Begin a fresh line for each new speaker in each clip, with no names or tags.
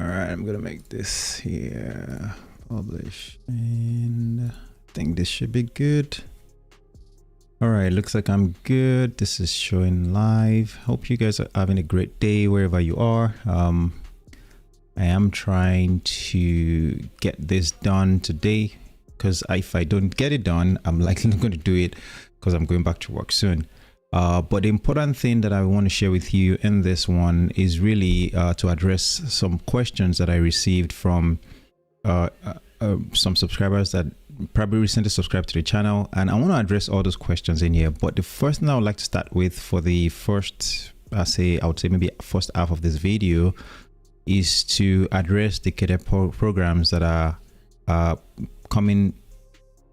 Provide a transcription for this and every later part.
right, I'm gonna make this here, publish, and I think this should be good. All right, looks like I'm good. This is showing live. Hope you guys are having a great day wherever you are. I am trying to get this done today, because if I don't get it done, I'm likely not going to do it because I'm going back to work soon. But the important thing that I want to share with you in this one is really to address some questions that I received from some subscribers that probably recently subscribed to the channel, and I want to address all those questions in here. But the first thing I would like to start with for the first, I would say maybe first half of this video, is to address the Cadet programs that are coming,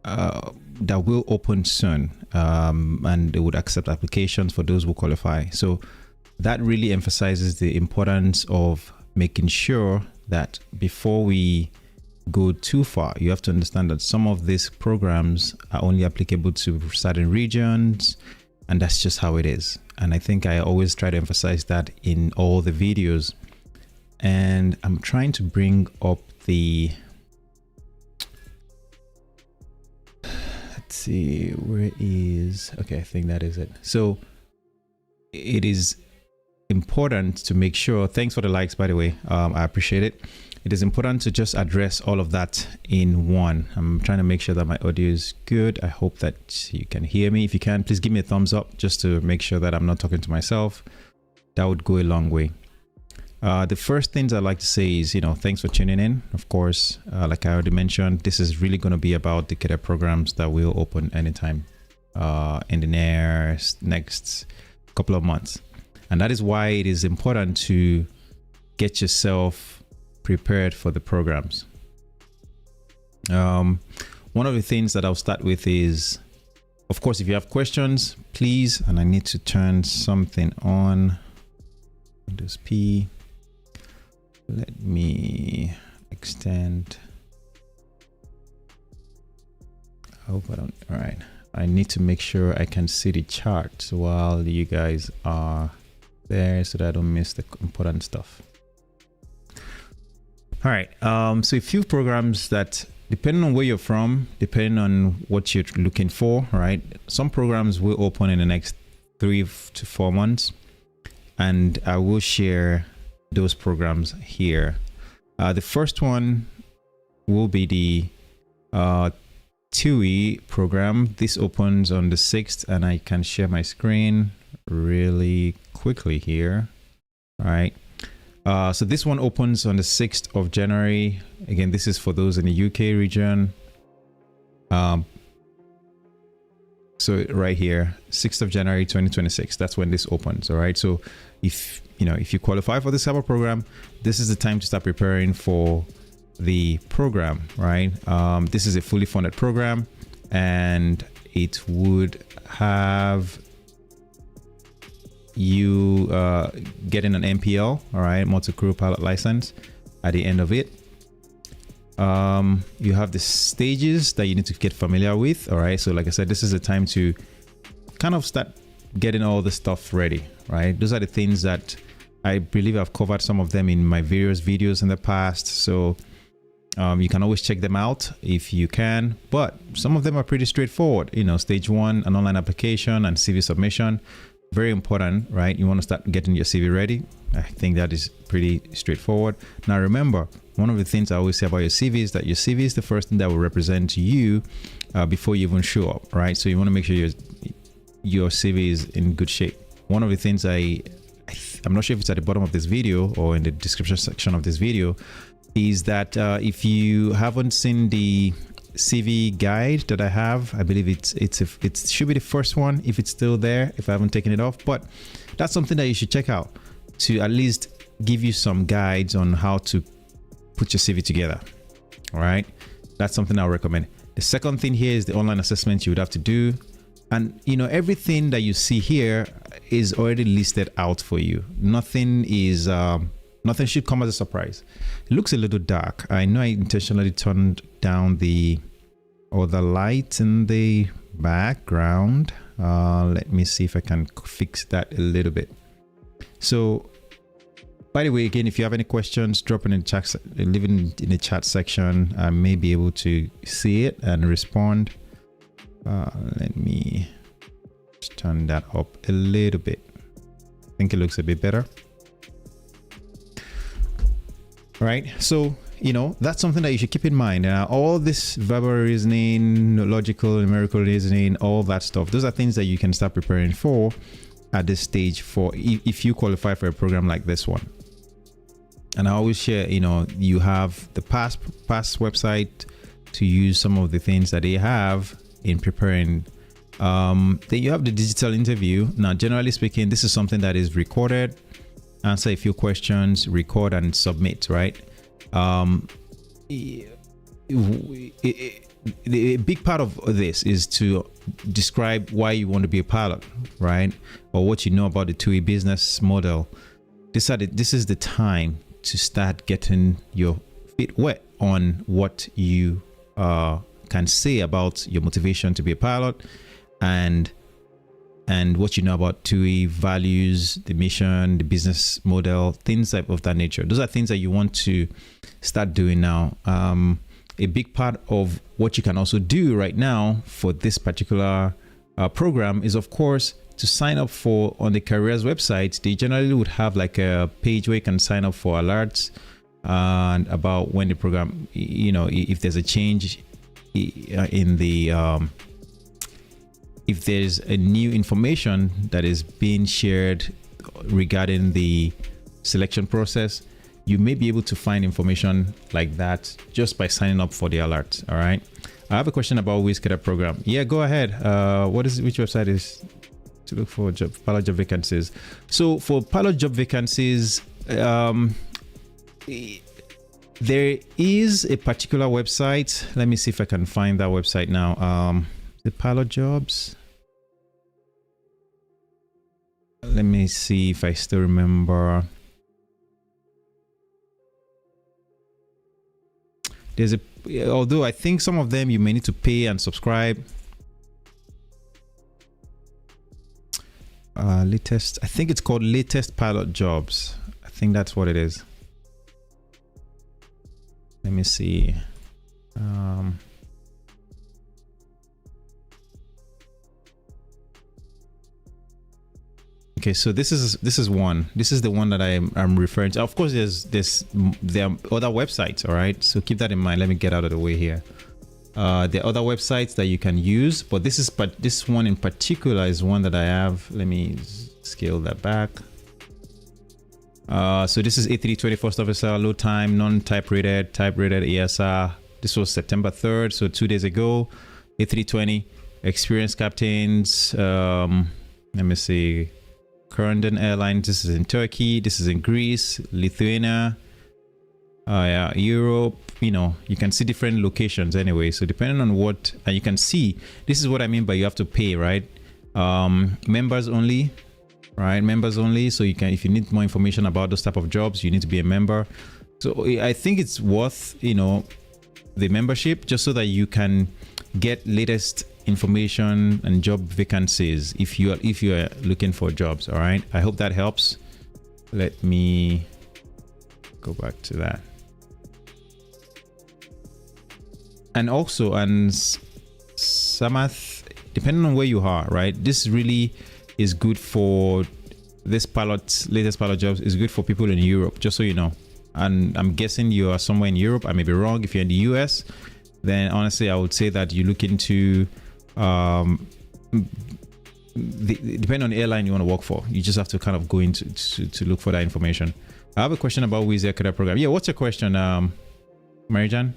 that will open soon, and they would accept applications for those who qualify. So that really emphasizes the importance of making sure that before we go too far, you have to understand that some of these programs are only applicable to certain regions, and that's just how it is. And I think I always try to emphasize that in all the videos. And I'm trying to bring up the, let's see, where is, okay, I think that is it. So it is important to make sure, thanks for the likes, by the way, I appreciate it. It is important to just address all of that in one. I'm trying to make sure that my audio is good. I hope that you can hear me. If you can, please give me a thumbs up just to make sure that I'm not talking to myself. That would go a long way. The first things I'd like to say is, thanks for tuning in. Of course, like I already mentioned, this is really going to be about the Cadet programs that will open anytime in the next couple of months. And that is why it is important to get yourself prepared for the programs. One of the things that I'll start with is, of course, if you have questions, please, and I need to turn something on. Windows P. Let me extend. I hope I don't. All right. I need to make sure I can see the charts while you guys are there so that I don't miss the important stuff. All right. So a few programs that, depending on where you're from, depending on what you're looking for, right? Some programs will open in the next 3 to 4 months, and I will share those programs here. The first one will be the TUI program. This opens on the 6th, and I can share my screen really quickly here. All right. So this one opens on the 6th of January. Again, this is for those in the UK region. So right here, 6th of January 2026, that's when this opens. All right. So if you qualify for this type of program, this is the time to start preparing for the program, right? This is a fully funded program, and it would have you getting an MPL, all right, multi-crew pilot license at the end of it. You have the stages that you need to get familiar with, all right? So like I said, this is the time to kind of start getting all the stuff ready, right? Those are the things that I believe I've covered some of them in my various videos in the past. So you can always check them out if you can, but some of them are pretty straightforward. Stage 1, an online application and CV submission. Very important, right? You want to start getting your CV ready. I think that is pretty straightforward. Now, remember, one of the things I always say about your CV is that your CV is the first thing that will represent you before you even show up, right? So you want to make sure your CV is in good shape. One of the things I'm not sure if it's at the bottom of this video or in the description section of this video, is that if you haven't seen the CV guide that I have, I believe it should be the first one if it's still there, if I haven't taken it off. But that's something that you should check out to at least give you some guides on how to put your CV together. All right, that's something I'll recommend. The second thing here is the online assessment you would have to do, and everything that you see here is already listed out for you. Nothing should come as a surprise. It looks a little dark. I know I intentionally turned down the light in the background. Let me see if I can fix that a little bit. So By the way, again, if you have any questions, drop in the chat, leave it in the chat section. I may be able to see it and respond. Let me just turn that up a little bit. I think it looks a bit better. Right, so that's something that you should keep in mind. All this verbal reasoning, logical, numerical reasoning, all that stuff, those are things that you can start preparing for at this stage for if you qualify for a program like this one. And I always share, you have the past website to use some of the things that they have in preparing. Then you have the digital interview. Now, generally speaking, this is something that is recorded. Answer a few questions, record and submit, right? A big part of this is to describe why you want to be a pilot, right? Or what you know about the TUI business model. This is the time to start getting your feet wet on what you can say about your motivation to be a pilot and what you know about TUI values, the mission, the business model, things of that nature. Those are things that you want to start doing now. A big part of what you can also do right now for this particular program is, of course, to sign up for on the careers website. They generally would have like a page where you can sign up for alerts and about when the program, if there's a change in the if there's a new information that is being shared regarding the selection process, you may be able to find information like that just by signing up for the alert. All right, I have a question about Wizz Cadet program. Yeah, go ahead. Which website is to look for pilot job vacancies? So for pilot job vacancies, there is a particular website. Let me see if I can find that website now. The pilot jobs. Let me see if I still remember. There's although I think some of them you may need to pay and subscribe. Latest, I think it's called Latest Pilot Jobs. I think that's what it is. Let me see. Okay, so this is one. This is the one that I'm referring to. Of course, there are other websites. All right, so keep that in mind. Let me get out of the way here. There are other websites that you can use, but this one in particular is one that I have. Let me scale that back. So this is A320 first officer, low time, non-type rated, type rated ESR. This was September 3rd, so 2 days ago. A320 experienced captains. Let me see. Corendon Airlines. This is in Turkey. This is in Greece, Lithuania. Yeah, Europe. You can see different locations anyway. So depending on what, and you can see, this is what I mean by you have to pay, right? Members only, right? Members only. So you can, if you need more information about those type of jobs, you need to be a member. So I think it's worth, the membership just so that you can get latest information and job vacancies if you are looking for jobs. All right, I hope that helps. Let me go back to that. And also, and Samath, depending on where you are, right, this really is good for this latest pilot jobs is good for people in Europe, just so you know. And I'm guessing you are somewhere in Europe. I may be wrong. If you're in the US, then honestly I would say that you look into depending on the airline you want to work for, you just have to kind of go into to look for that information. I have a question about Wizz Air Cadet program. Yeah, what's your question, Marijan?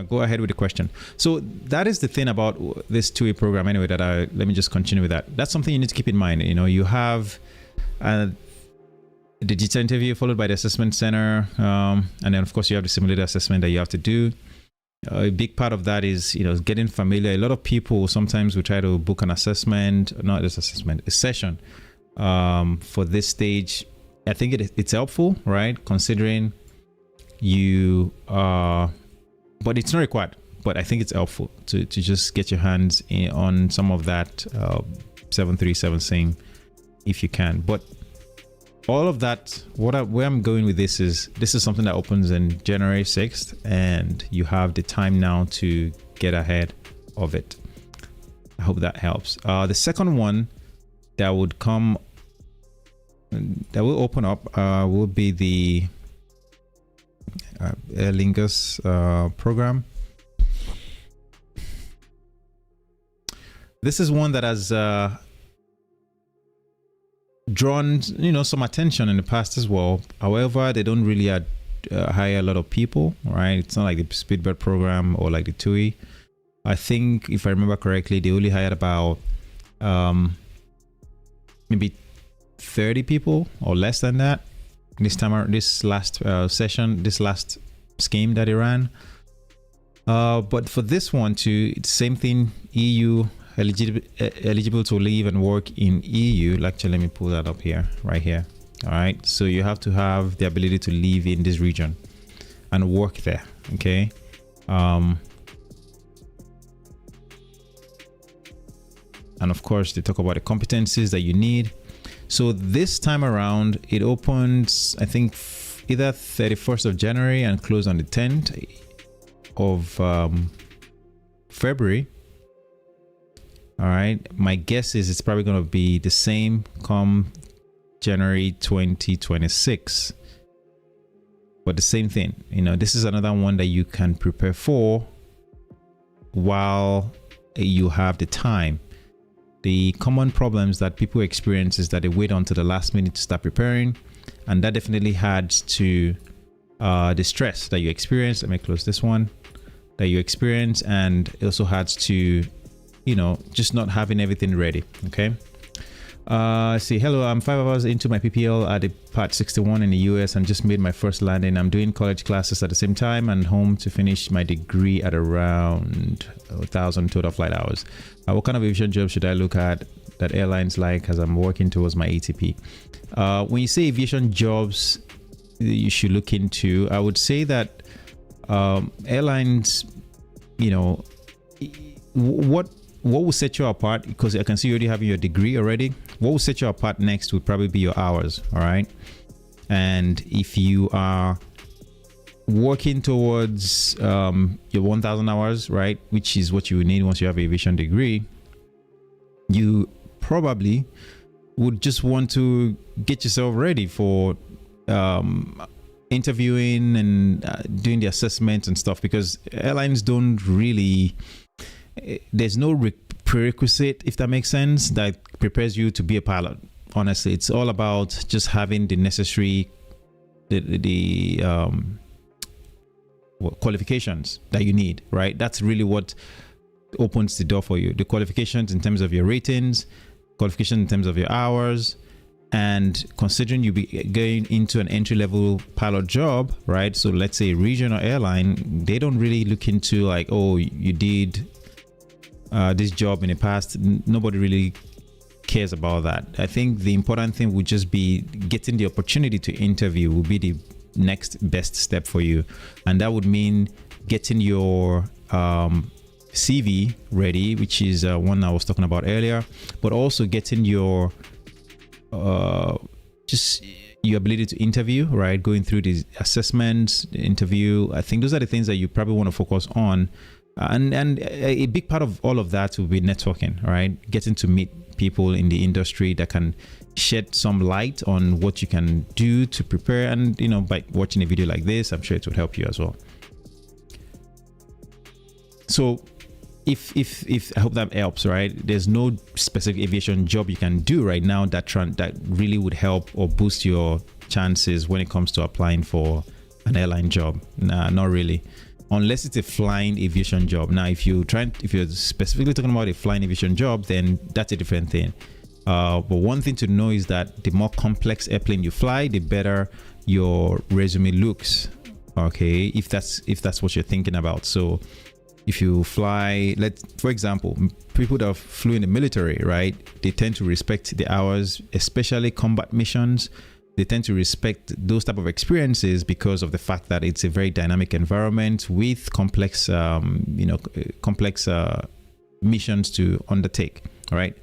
Go ahead with the question. So that is the thing about this TUI program anyway, that let me just continue with that. That's something you need to keep in mind. You have the digital interview followed by the assessment center, and then of course you have the simulator assessment that you have to do. A big part of that is getting familiar. A lot of people sometimes will try to book an assessment, not this assessment, a session for this stage. I think it's helpful, right, considering you but it's not required, but I think it's helpful to just get your hands on some of that 737 thing if you can. But all of that, where I'm going with this is something that opens in January 6th, and you have the time now to get ahead of it. I hope that helps. The second one that will open up will be the Aer Lingus program. This is one that has drawn some attention in the past as well. However, they don't really hire a lot of people, right? It's not like the Speedbird program or like the TUI. I think if I remember correctly, they only hired about maybe 30 people or less than that this last scheme that they ran. But for this one too, it's the same thing. EU eligible to live and work in EU. Actually, let me pull that up here, right here. All right, so you have to have the ability to live in this region and work there. Okay. And of course, they talk about the competencies that you need. So this time around, it opens, I think, either 31st of January and close on the 10th of February. All right, my guess is it's probably going to be the same come January 2026. But the same thing, this is another one that you can prepare for while you have the time. The common problems that people experience is that they wait until the last minute to start preparing, and that definitely adds to the stress that you experience. Let me close this one, that you experience, and it also adds to just not having everything ready. Okay. See, hello, I'm 5 hours into my PPL at the Part 61 in the US and just made my first landing. I'm doing college classes at the same time and home to finish my degree at around 1,000 total flight hours. What kind of aviation job should I look at that airlines like as I'm working towards my ATP? When you say aviation jobs you should look into, I would say that airlines, what will set you apart, because I can see you already having your degree already. What will set you apart next would probably be your hours. All right. And if you are working towards your 1,000 hours, right, which is what you will need once you have an aviation degree, you probably would just want to get yourself ready for interviewing and doing the assessment and stuff, because airlines don't really, there's no prerequisite, if that makes sense, that prepares you to be a pilot. Honestly, it's all about just having the necessary qualifications that you need, right? That's really what opens the door for you. The qualifications in terms of your ratings, qualifications in terms of your hours, and considering you be going into an entry-level pilot job, right? So let's say regional airline, they don't really look into like, oh, you did this job in the past. Nobody really cares about that. I think the important thing would just be getting the opportunity to interview will be the next best step for you, and that would mean getting your CV ready, which is one I was talking about earlier, but also getting your just your ability to interview, right? Going through the assessments, the interview. I think those are the things that you probably want to focus on. And a big part of all of that will be networking, right? Getting to meet people in the industry that can shed some light on what you can do to prepare. And, by watching a video like this, I'm sure it would help you as well. So if I hope that helps, right? There's no specific aviation job you can do right now that really would help or boost your chances when it comes to applying for an airline job. Nah, not really. Unless it's a flying aviation job. Now, if you're specifically talking about a flying aviation job, then that's a different thing. But one thing to know is that the more complex airplane you fly, the better your resume looks. Okay, if that's what you're thinking about. So if you fly, for example, people that flew in the military, right? They tend to respect the hours, especially combat missions. They tend to respect those type of experiences because of the fact that it's a very dynamic environment with complex, missions to undertake. All right.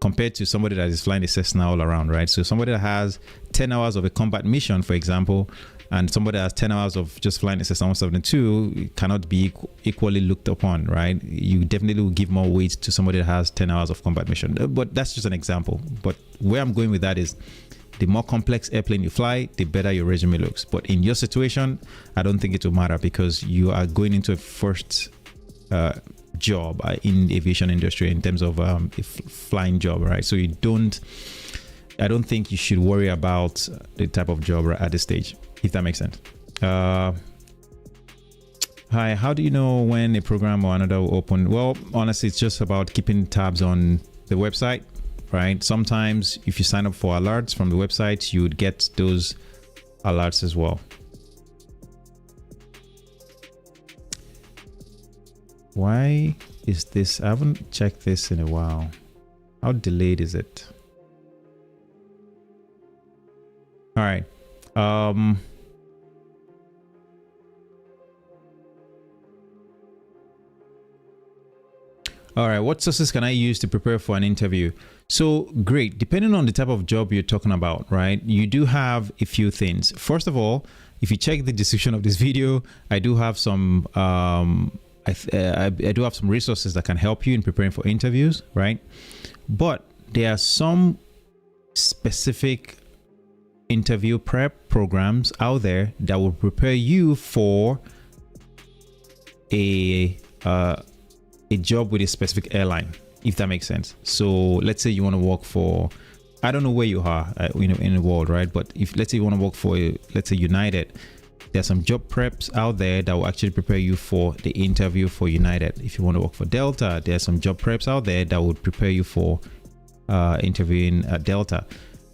compared to somebody that is flying a Cessna all around, right? So somebody that has 10 hours of a combat mission, for example, and somebody that has 10 hours of just flying a Cessna 172 cannot be equally looked upon, right? You definitely will give more weight to somebody that has 10 hours of combat mission. But that's just an example. But where I'm going with that is, the more complex airplane you fly, the better your resume looks. But in your situation, I don't think it will matter, because you are going into a first job in the aviation industry in terms of a flying job, right? So I don't think you should worry about the type of job at this stage, if that makes sense. Hi, how do you know when a program or another will open? Well, honestly, it's just about keeping tabs on the website, right? Sometimes if you sign up for alerts from the website, you would get those alerts as well. Why is this? I haven't checked this in a while. How delayed is it? All right. All right, what sources can I use to prepare for an interview? So great, depending on the type of job you're talking about, right? You do have a few things. First of all, if you check the description of this video, I do have some I do have some resources that can help you in preparing for interviews, right? But there are some specific interview prep programs out there that will prepare you for a job with a specific airline, if that makes sense. So let's say you want to work for, I don't know where you are in the world, right? But if let's say you want to work for let's say United, there's some job preps out there that will actually prepare you for the interview for United. If you want to work for Delta, there's some job preps out there that would prepare you for interviewing at Delta,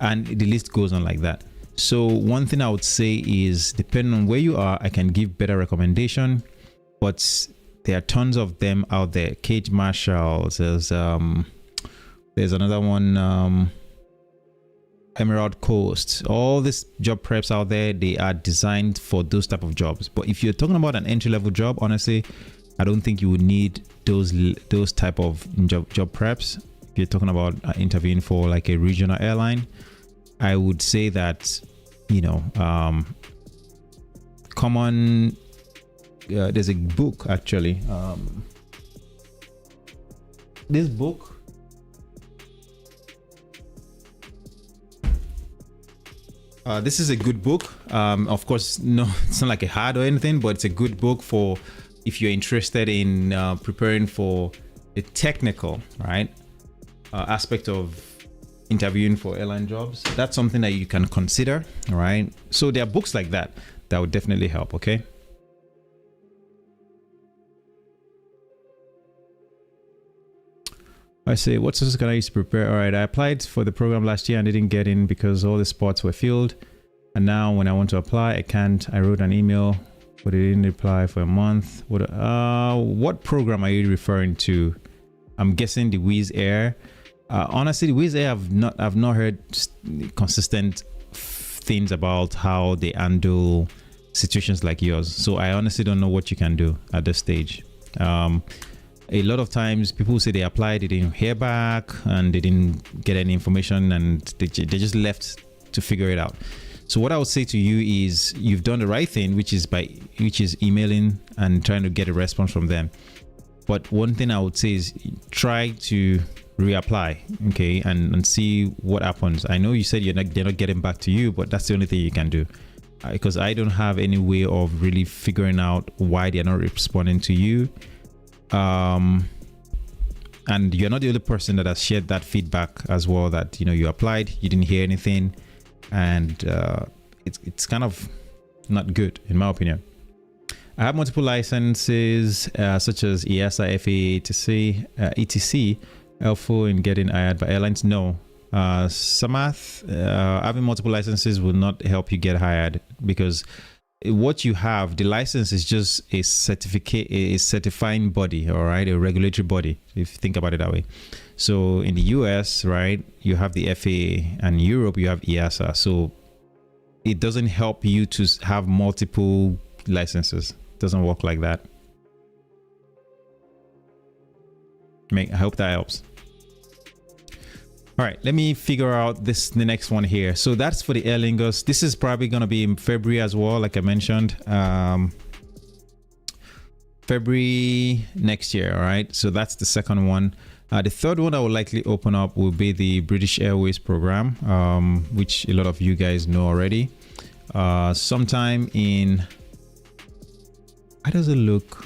and the list goes on like that. So one thing I would say is, depending on where you are, I can give better recommendation, but there are tons of them out there. Cage Marshals, there's another one, Emerald Coast. All these job preps out there, they are designed for those type of jobs. But if you're talking about an entry-level job, honestly, I don't think you would need those type of job preps. If you're talking about interviewing for like a regional airline, I would say that, common. There's a book actually. This book. This is a good book. Of course, no, it's not like a hard or anything, but it's a good book for if you're interested in preparing for the technical, right, aspect of interviewing for airline jobs. That's something that you can consider, all right? So there are books like that would definitely help, okay? I say, what sources can I use to prepare? All right, I applied for the program last year and didn't get in because all the spots were filled. And now when I want to apply, I can't. I wrote an email, but it didn't reply for a month. What program are you referring to? I'm guessing the Wizz Air. Honestly, the Wizz Air, I've not heard consistent things about how they handle situations like yours. So I honestly don't know what you can do at this stage. A lot of times people say they applied, they didn't hear back, and they didn't get any information, and they just left to figure it out. So what I would say to you is, you've done the right thing, which is emailing and trying to get a response from them. But one thing I would say is try to reapply, okay, and see what happens. I know you said they're not getting back to you, but that's the only thing you can do, because I don't have any way of really figuring out why they're not responding to you. And you're not the only person that has shared that feedback as well, that you applied, you didn't hear anything, and it's kind of not good in my opinion. I have multiple licenses such as EASA, FAA, etc. Helpful in getting hired by airlines? No. Samath, having multiple licenses will not help you get hired, because what you have, the license is just a certificate, a certifying body, all right, a regulatory body, if you think about it that way. So in the US, right, you have the FAA, and in Europe you have EASA. So it doesn't help you to have multiple licenses. It doesn't work like that. I hope that helps. All right, let me figure out the next one here. So that's for the Aer Lingus. This is probably going to be in February as well, like I mentioned. February next year. All right, so that's the second one. The third one I will likely open up will be the British Airways program, which a lot of you guys know already. Sometime in, how does it look?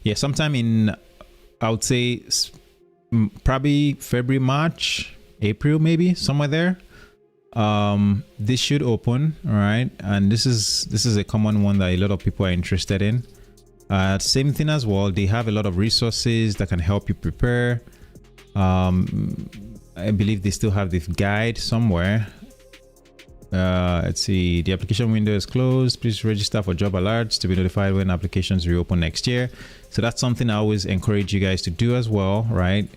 Yeah, sometime in, I would say probably February, March, April, maybe somewhere there. This should open. All right, and this is a common one that a lot of people are interested in. Same thing as well, they have a lot of resources that can help you prepare. I believe they still have the guide somewhere. Let's see, the application window is closed. Please register for job alerts to be notified when applications reopen next year. So that's something I always encourage you guys to do as well, right?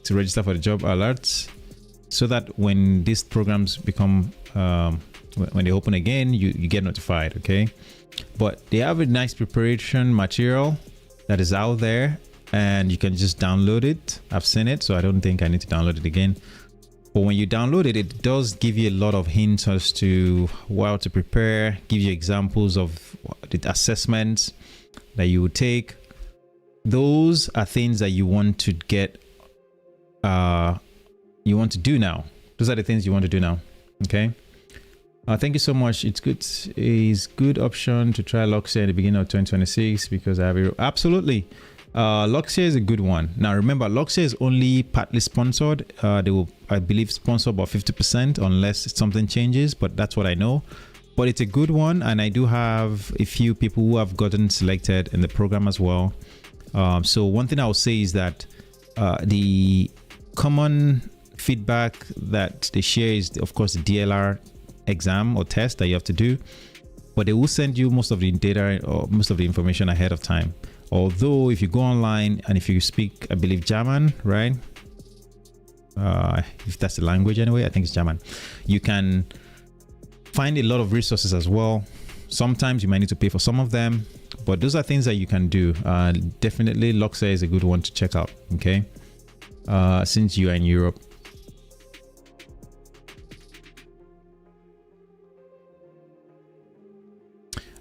To register for the job alerts, so that when these programs become when they open again, you get notified. Okay, but they have a nice preparation material that is out there, and you can just download it. I've seen it, so I don't think I need to download it again. But when you download it, it does give you a lot of hints as to how to prepare, give you examples of the assessments that you would take. Those are things that you want to get, you want to do now. Those are the things you want to do now. Okay. Thank you so much. It's good option to try Luxia at the beginning of 2026 because I have absolutely. Luxia is a good one. Now remember, Luxia is only partly sponsored. They will, I believe, sponsor about 50% unless something changes, but that's what I know. But it's a good one, and I do have a few people who have gotten selected in the program as well. So one thing I will say is that the common feedback that they share is, of course, the DLR exam or test that you have to do, but they will send you most of the data or most of the information ahead of time. Although if you go online and if you speak, I believe, German, right? If that's the language anyway, I think it's German. You can find a lot of resources as well. Sometimes you might need to pay for some of them, but those are things that you can do. Definitely Luxia is a good one to check out. Okay. Since you are in Europe.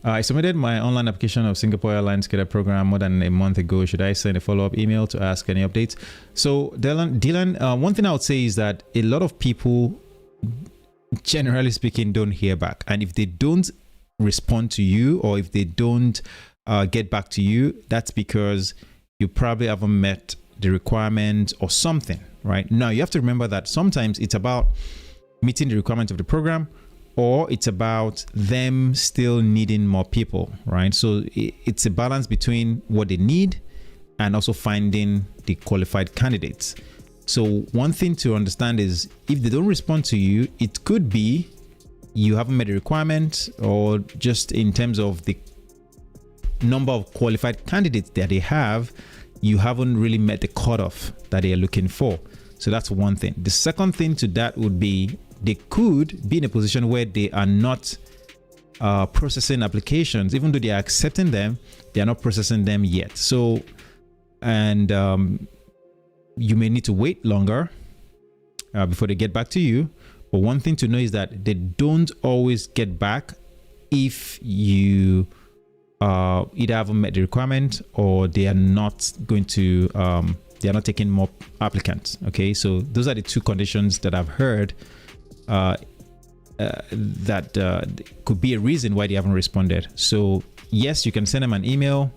I submitted my online application of Singapore Airlines Cadet program more than a month ago. Should I send a follow-up email to ask any updates? So Dylan, one thing I would say is that a lot of people, generally speaking, don't hear back. And if they don't respond to you, or if they don't get back to you, that's because you probably haven't met the requirement or something, right? Now, you have to remember that sometimes it's about meeting the requirement of the program, or it's about them still needing more people, right? So it's a balance between what they need and also finding the qualified candidates. So one thing to understand is if they don't respond to you, it could be you haven't met the requirement, or just in terms of the number of qualified candidates that they have, you haven't really met the cutoff that they are looking for. So that's one thing. The second thing to that would be they could be in a position where they are not processing applications. Even though they are accepting them, they are not processing them yet. So, and you may need to wait longer before they get back to you. But one thing to know is that they don't always get back if you either haven't met the requirement, or they are not going to, they are not taking more applicants. Okay, so those are the two conditions that I've heard that could be a reason why they haven't responded. So yes, you can send them an email,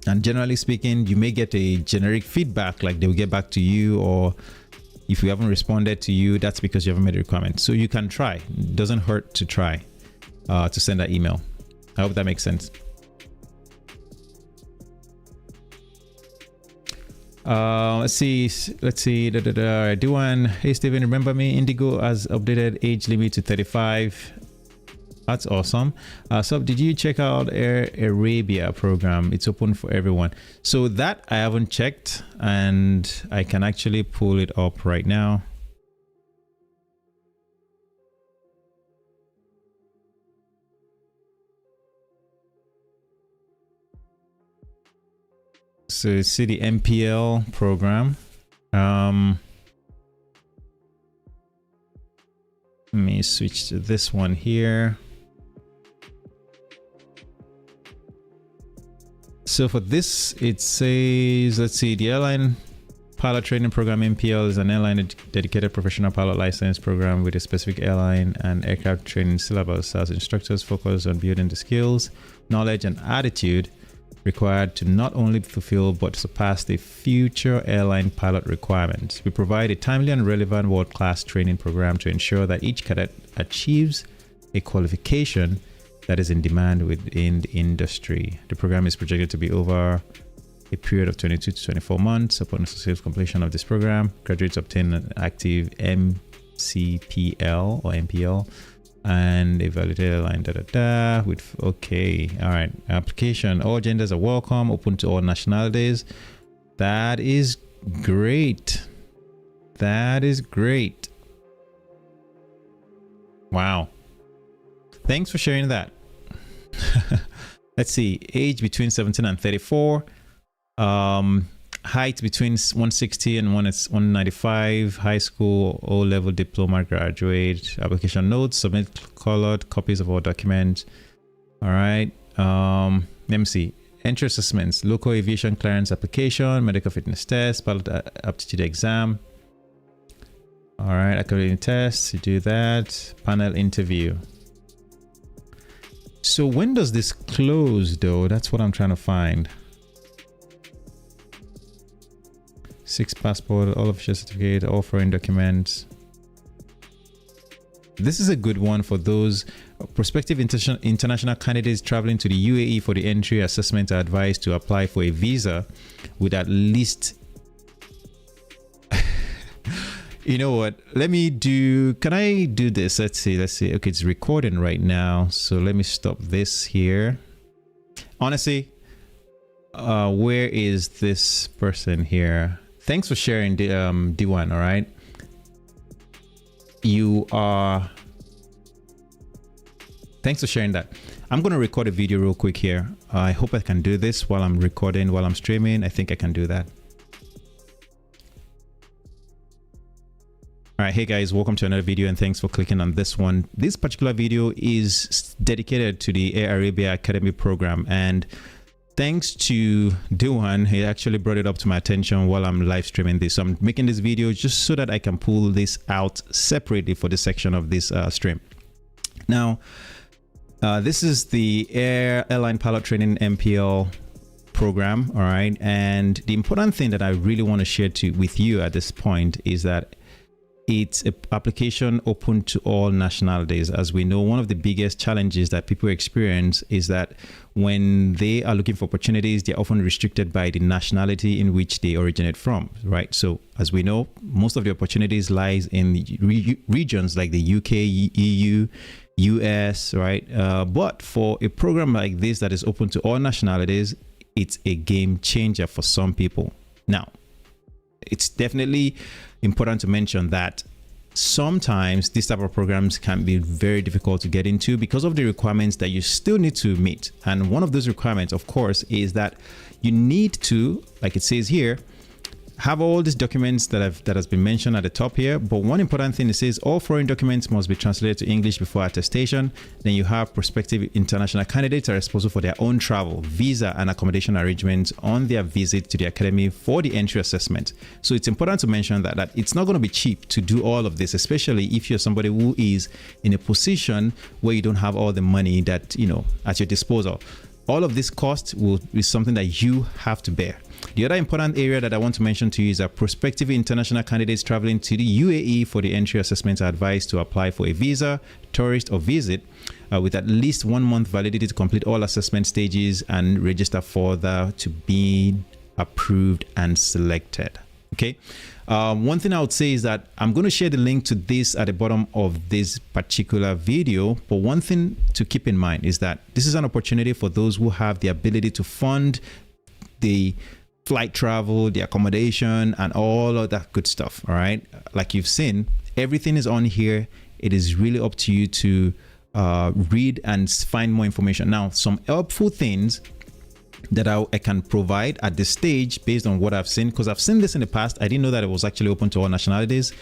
and generally speaking, you may get a generic feedback, like they will get back to you, or if you haven't responded to you, that's because you haven't made a requirement. So you can try. It doesn't hurt to try to send that email. I hope that makes sense. Let's see. Do one. Hey Steven, remember me? Indigo has updated age limit to 35. That's awesome. So did you check out Air Arabia program? It's open for everyone. So that I haven't checked, and I can actually pull it up right now. So see the MPL program. Let me switch to this one here. So for this, it says, let's see, the airline pilot training program MPL is an airline dedicated professional pilot license program with a specific airline and aircraft training syllabus. As instructors focus on building the skills, knowledge, and attitude required to not only fulfill but surpass the future airline pilot requirements. We provide a timely and relevant world-class training program to ensure that each cadet achieves a qualification that is in demand within the industry. The program is projected to be over a period of 22 to 24 months. Upon successful completion of this program, graduates obtain an active MCPL or MPL and a validated airline with okay. All right, application: all genders are welcome, open to all nationalities. That is great. That is great. Wow, thanks for sharing that. Let's see, age between 17 and 34, height between 160 and 195, high school, O-level diploma graduate. Application notes: submit colored copies of all documents. All right, let me see. Entry assessments: local aviation clearance application, medical fitness test, pilot aptitude exam. All right, academic tests, you do that. Panel interview. So when does this close though? That's what I'm trying to find. 6 passport, all official certificate, all foreign documents. This is a good one for those prospective international candidates traveling to the UAE for the entry assessment. Are advised to apply for a visa with at least you know what, let me do, can I do this? Let's see. Okay, it's recording right now, so let me stop this here. Honestly, where is this person here? Thanks for sharing the D1. All right, thanks for sharing that. I'm going to record a video real quick here. I hope I can do this while I'm recording, while I'm streaming. I think I can do that. All right, hey guys, welcome to another video and thanks for clicking on this one. This particular video is dedicated to the Air Arabia Academy program, and thanks to Dewan, he actually brought it up to my attention while I'm live streaming this. So I'm making this video just so that I can pull this out separately for this section of this stream. Now, this is the Airline Pilot Training MPL program, all right? And the important thing that I really want to share with you at this point is that it's an application open to all nationalities. As we know, one of the biggest challenges that people experience is that when they are looking for opportunities, they're often restricted by the nationality in which they originate from, right? So as we know, most of the opportunities lies in the regions like the UK, EU, US, right? But for a program like this that is open to all nationalities, it's a game changer for some people. Now, it's definitely important to mention that sometimes these type of programs can be very difficult to get into because of the requirements that you still need to meet. And one of those requirements, of course, is that you need to, like it says here, have all these documents that has been mentioned at the top here. But one important thing, it says all foreign documents must be translated to English before attestation. Then you have prospective international candidates are responsible for their own travel, visa, and accommodation arrangements on their visit to the academy for the entry assessment. So it's important to mention that it's not going to be cheap to do all of this, especially if you're somebody who is in a position where you don't have all the money that, you know, at your disposal. All of this cost will be something that you have to bear. The other important area that I want to mention to you is that prospective international candidates traveling to the UAE for the entry assessment are advised to apply for a visa, tourist, or visit with at least 1 month validity to complete all assessment stages and register further to be approved and selected. Okay. One thing I would say is that I'm going to share the link to this at the bottom of this particular video. But one thing to keep in mind is that this is an opportunity for those who have the ability to fund the flight travel, the accommodation, and all of that good stuff. All right. Like you've seen, everything is on here. It is really up to you to read and find more information. Now, some helpful things that I can provide at this stage based on what I've seen, because I've seen this in the past. I didn't know that it was actually open to all nationalities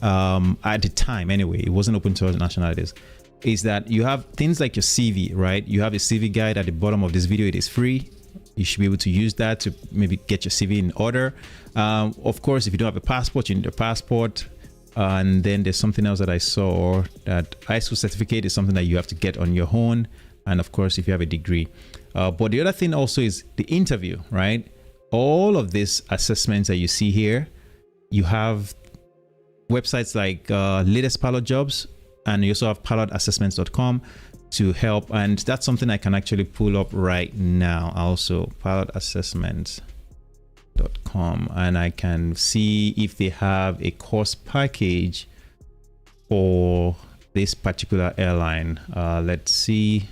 at the time. Anyway, it wasn't open to all nationalities. Is that you have things like your CV, right? You have a CV guide at the bottom of this video. It is free. You should be able to use that to maybe get your CV in order. Of course, if you don't have a passport, you need a passport. And then there's something else that I saw, that ISO certificate is something that you have to get on your own. And of course, if you have a degree. But the other thing also is the interview, right? All of these assessments that you see here, you have websites like Latest Pilot Jobs, and you also have pilotassessments.com to help. And that's something I can actually pull up right now. Also, pilotassessments.com, and I can see if they have a course package for this particular airline. Let's see,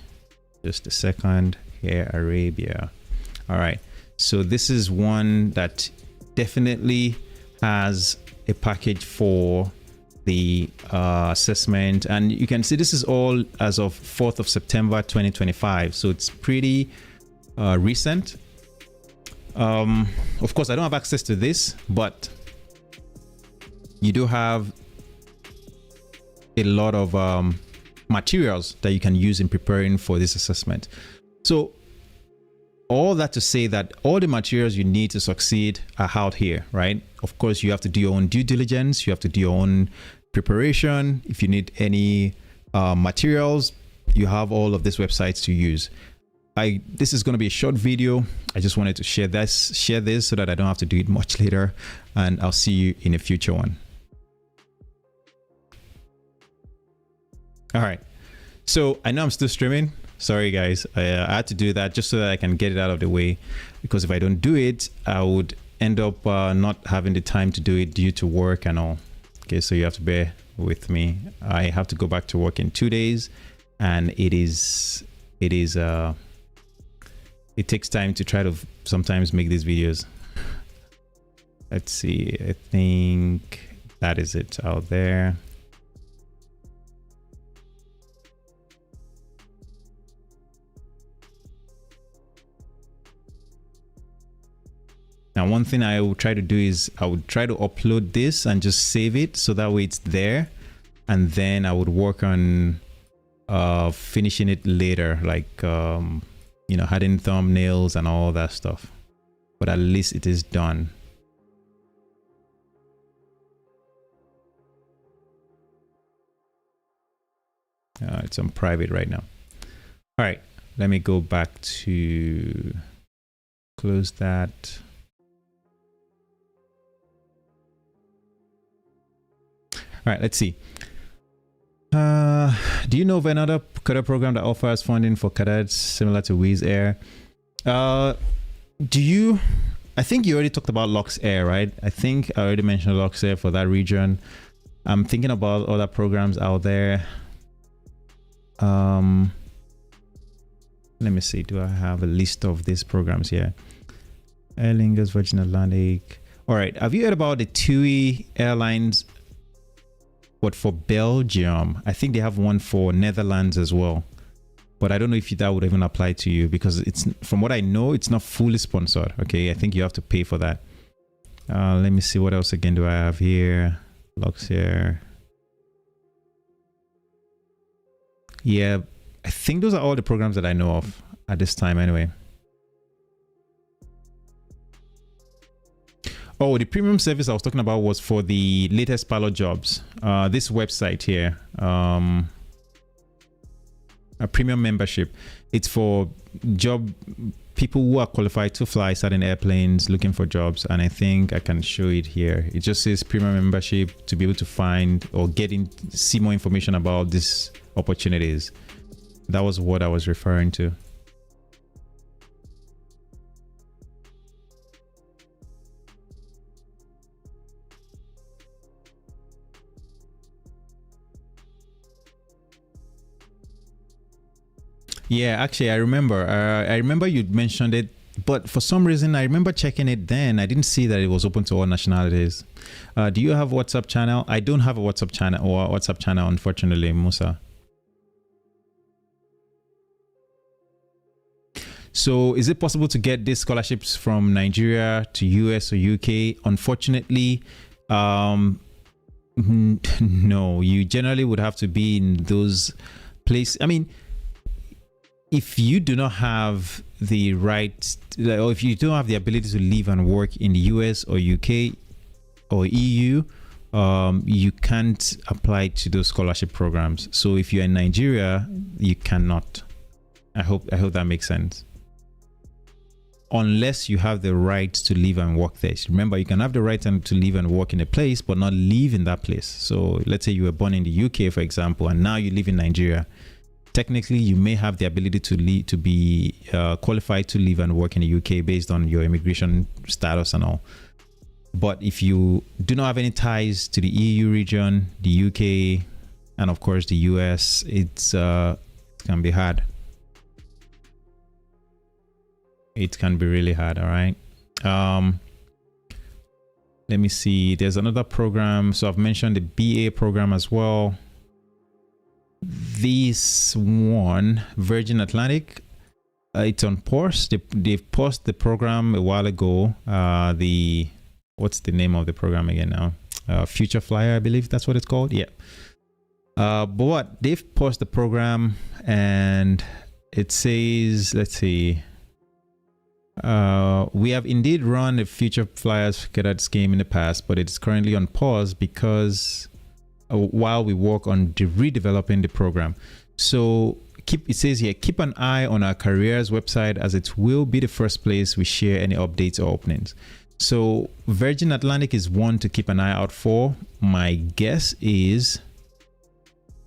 just a second. Air Arabia. All right, so this is one that definitely has a package for the assessment, and you can see this is all as of 4th of September 2025, so it's pretty recent. Of course, I don't have access to this, but you do have a lot of materials that you can use in preparing for this assessment. So all that to say that all the materials you need to succeed are out here, right? Of course, you have to do your own due diligence. You have to do your own preparation. If you need any materials, you have all of these websites to use. This is going to be a short video. I just wanted to share this so that I don't have to do it much later, and I'll see you in a future one. All right. So I know I'm still streaming. Sorry guys, I had to do that just so that I can get it out of the way, because if I don't do it, I would end up not having the time to do it due to work and all. Okay, so you have to bear with me. I have to go back to work in 2 days, and it takes time to try to sometimes make these videos. Let's see, I think that is it out there. Now, one thing I will try to do is I would try to upload this and just save it so that way it's there, and then I would work on finishing it later, like you know, adding thumbnails and all that stuff. But at least it is done. It's on private right now. All right, let me go back to close that. All right, let's see. Do you know of another cadet program that offers funding for cadets similar to Wizz Air? I think you already talked about Luxair, right? I think I already mentioned Luxair for that region. I'm thinking about other programs out there. Let me see. Do I have a list of these programs here? Aer Lingus, Virgin Atlantic. All right. Have you heard about the TUI Airlines? But for Belgium, I think they have one for Netherlands as well. But I don't know if that would even apply to you, because it's, from what I know, it's not fully sponsored. Okay, I think you have to pay for that. Let me see, what else again do I have here? Luxair. Yeah, I think those are all the programs that I know of at this time anyway. Oh, the premium service I was talking about was for the latest pilot jobs. This website here, a premium membership. It's for people who are qualified to fly certain airplanes, looking for jobs. And I think I can show it here. It just says premium membership to be able to find or see more information about these opportunities. That was what I was referring to. Yeah, actually, I remember you'd mentioned it, but for some reason, I remember checking it then. I didn't see that it was open to all nationalities. Do you have a WhatsApp channel? I don't have a WhatsApp channel, unfortunately, Musa. So is it possible to get these scholarships from Nigeria to US or UK? Unfortunately, no. You generally would have to be in those places. I mean, if you do not have the right, or if you don't have the ability to live and work in the US or UK or EU, you can't apply to those scholarship programs. So if you're in Nigeria, you cannot. I hope that makes sense. Unless you have the right to live and work there. Remember, you can have the right to live and work in a place, but not live in that place. So let's say you were born in the UK, for example, and now you live in Nigeria. Technically, you may have the ability to be qualified to live and work in the UK based on your immigration status and all. But if you do not have any ties to the EU region, the UK, and of course the US, it can be hard. It can be really hard. All right. Let me see. There's another program. So I've mentioned the BA program as well. This one, Virgin Atlantic, it's on pause. They've paused the program a while ago. What's the name of the program again now? Future Flyer, I believe that's what it's called. Yeah. But they've paused the program, and it says, let's see. We have indeed run a Future Flyers Cadet scheme in the past, but it's currently on pause because while we work on redeveloping the program. So it says here, keep an eye on our careers website, as it will be the first place we share any updates or openings. So Virgin Atlantic is one to keep an eye out for. My guess is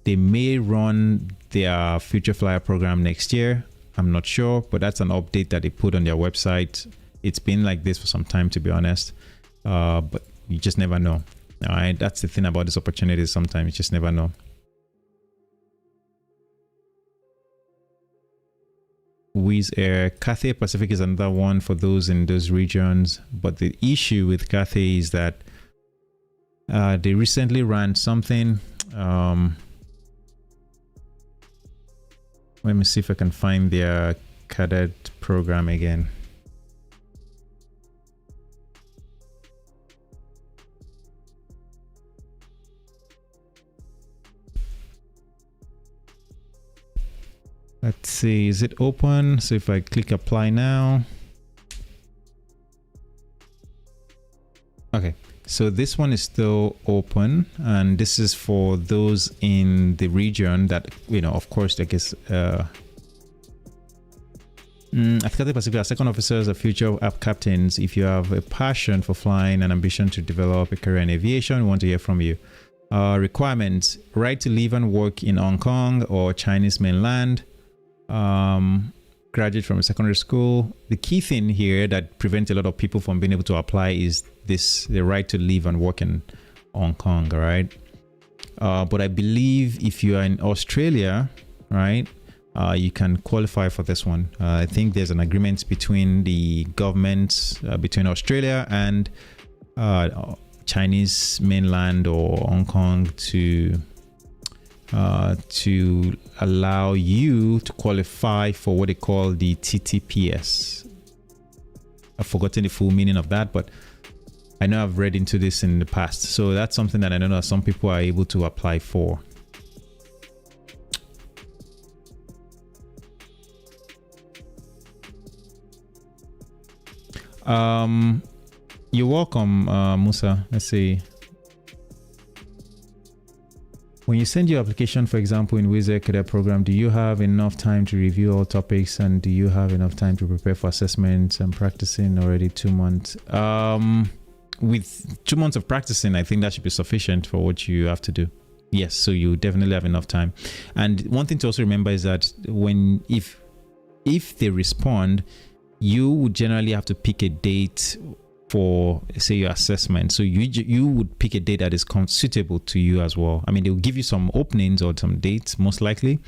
they may run their Future Flyer program next year. I'm not sure, but that's an update that they put on their website. It's been like this for some time, to be honest, but you just never know. All right, that's the thing about this opportunity. Sometimes you just never know. Wizz Air, Cathay Pacific is another one for those in those regions. But the issue with Cathay is that they recently ran something. Let me see if I can find their cadet program again. Let's see, is it open? So if I click apply now. Okay, so this one is still open, and this is for those in the region that, of course, I guess, at Cathay Pacific, our second officers are future app captains. If you have a passion for flying and ambition to develop a career in aviation, we want to hear from you. Requirements: right to live and work in Hong Kong or Chinese mainland. Graduate from a secondary school. The key thing here that prevents a lot of people from being able to apply is the right to live and work in Hong Kong. All right. But I believe if you are in Australia, right, you can qualify for this one. I think there's an agreement between the governments, between Australia and Chinese mainland or Hong Kong to allow you to qualify for what they call the TTPS. I've forgotten the full meaning of that, but I know I've read into this in the past. So that's something that I know that some people are able to apply for. You're welcome, Musa. Let's see. When you send your application, for example, in Wizz Air Cadet program, do you have enough time to review all topics, and do you have enough time to prepare for assessments and practicing already 2 months? With 2 months of practicing, I think that should be sufficient for what you have to do. Yes, so you definitely have enough time. And one thing to also remember is that if they respond, you would generally have to pick a date for, say, your assessment. So you would pick a date that is suitable to you as well. I mean, they'll give you some openings or some dates, most likely,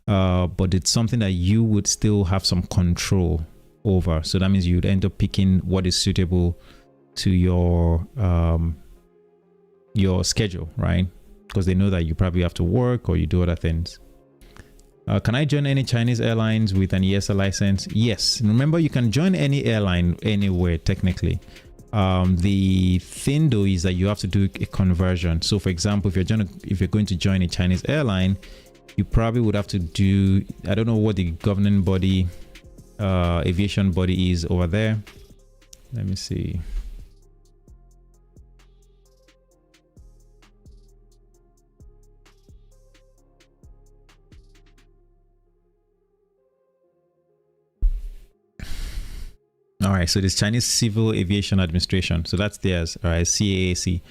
but it's something that you would still have some control over. So that means you'd end up picking what is suitable to your schedule, right? Because they know that you probably have to work or you do other things. Can I join any Chinese airlines with an ESA license? Yes. Remember, you can join any airline anywhere technically. The thing though is that you have to do a conversion. So for example, if you're going to join a Chinese airline, you probably would have to do, I don't know what the governing body, aviation body is over there. Let me see. All right, so this Chinese Civil Aviation Administration, so that's theirs. All right, CAAC.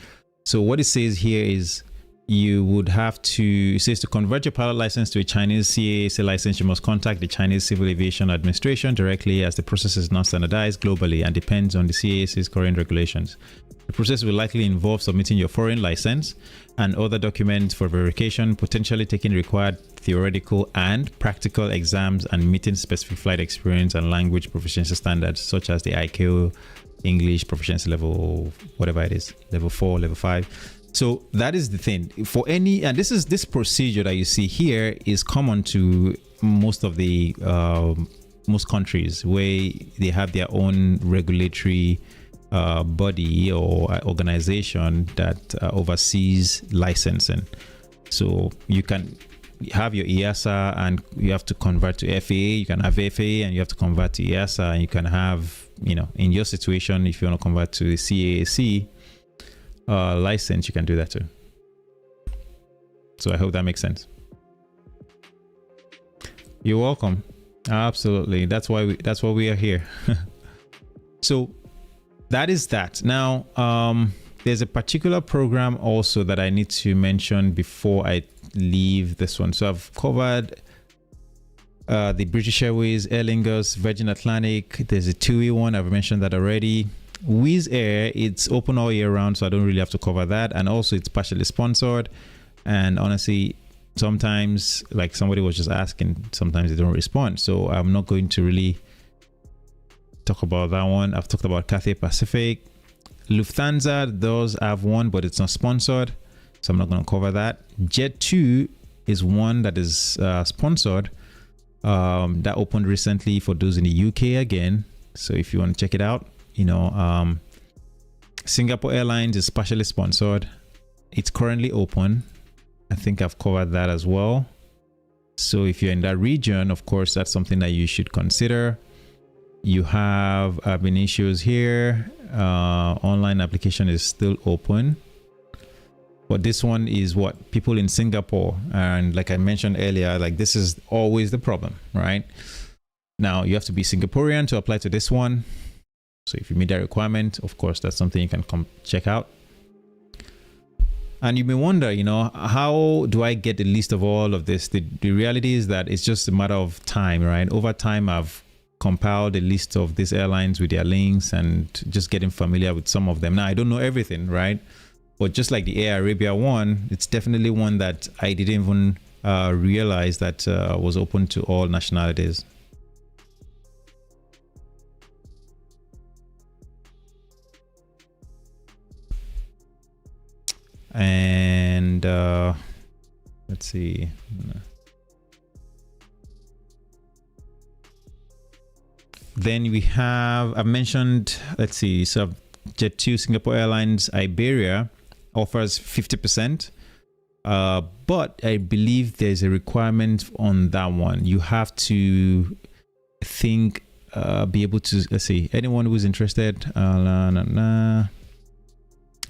So what it says here is you would have to, it says to convert your pilot license to a Chinese CAAC license, you must contact the Chinese Civil Aviation Administration directly, as the process is not standardized globally and depends on the CAAC's current regulations. The process will likely involve submitting your foreign license and other documents for verification, potentially taking required theoretical and practical exams, and meeting specific flight experience and language proficiency standards such as the ICAO English proficiency level, whatever it is, level 4, level 5. So that is the thing for any, and this procedure that you see here is common to most of the most countries where they have their own regulatory body or organization that oversees licensing. So you can have your EASA and you have to convert to FAA. You can have FAA and you have to convert to EASA, and you can have, you know, in your situation, if you want to convert to the CAAC license, you can do that too. So I hope that makes sense. You're welcome. Absolutely. That's why we are here. So that is that. Now, there's a particular program also that I need to mention before I leave this one. So I've covered the British Airways, Aer Lingus, Virgin Atlantic. There's a TUI one. I've mentioned that already. Wizz Air, it's open all year round, so I don't really have to cover that. And also it's partially sponsored. And honestly, sometimes, like somebody was just asking, sometimes they don't respond. So I'm not going to really talk about that one. I've talked about Cathay Pacific. Lufthansa does have one, but it's not sponsored, so I'm not going to cover that. Jet2 is one that is sponsored, that opened recently for those in the UK again. So if you want to check it out, you know, Singapore Airlines is partially sponsored. It's currently open. I think I've covered that as well. So if you're in that region, of course, that's something that you should consider. You have been issues here. Online application is still open, but this one is what people in Singapore, and like I mentioned earlier, like this is always the problem, right? Now you have to be Singaporean to apply to this one. So if you meet that requirement, of course, that's something you can come check out. And you may wonder, you know, how do I get the list of all of this? The reality is that it's just a matter of time, right? Over time, I've compiled a list of these airlines with their links and just getting familiar with some of them. Now, I don't know everything, right? But just like the Air Arabia one, it's definitely one that I didn't even realize that was open to all nationalities. And let's see. Then we have, I've mentioned, let's see, so Jet2, Singapore Airlines, Iberia offers 50%. But I believe there's a requirement on that one. You have to, I think, be able to, let's see, anyone who's interested, you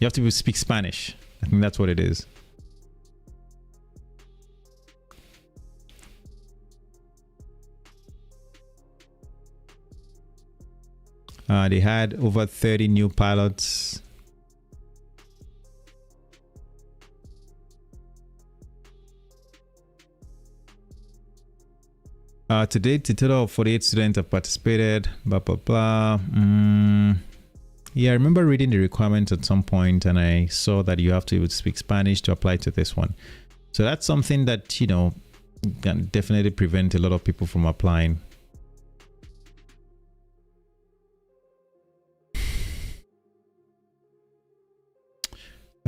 have to speak Spanish. I think that's what it is. They had over 30 new pilots. To date, a total of 48 students have participated, blah, blah, blah. Yeah, I remember reading the requirements at some point, and I saw that you have to be able to speak Spanish to apply to this one. So that's something that, you know, can definitely prevent a lot of people from applying.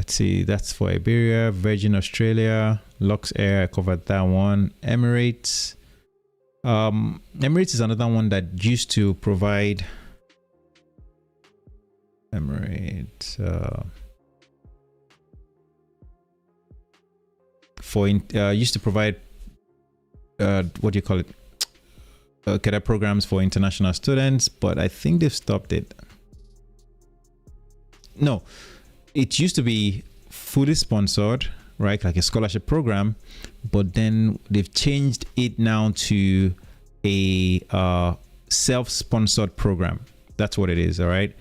let's see, that's for Iberia, Virgin Australia, Lux Air, I covered that one. Emirates. Emirates is another one that used to provide Emirates used to provide what do you call it, cadet programs for international students, but I think they've stopped it. No, it used to be fully sponsored, right, like a scholarship program, but then they've changed it now to a self-sponsored program. That's what it is. All right.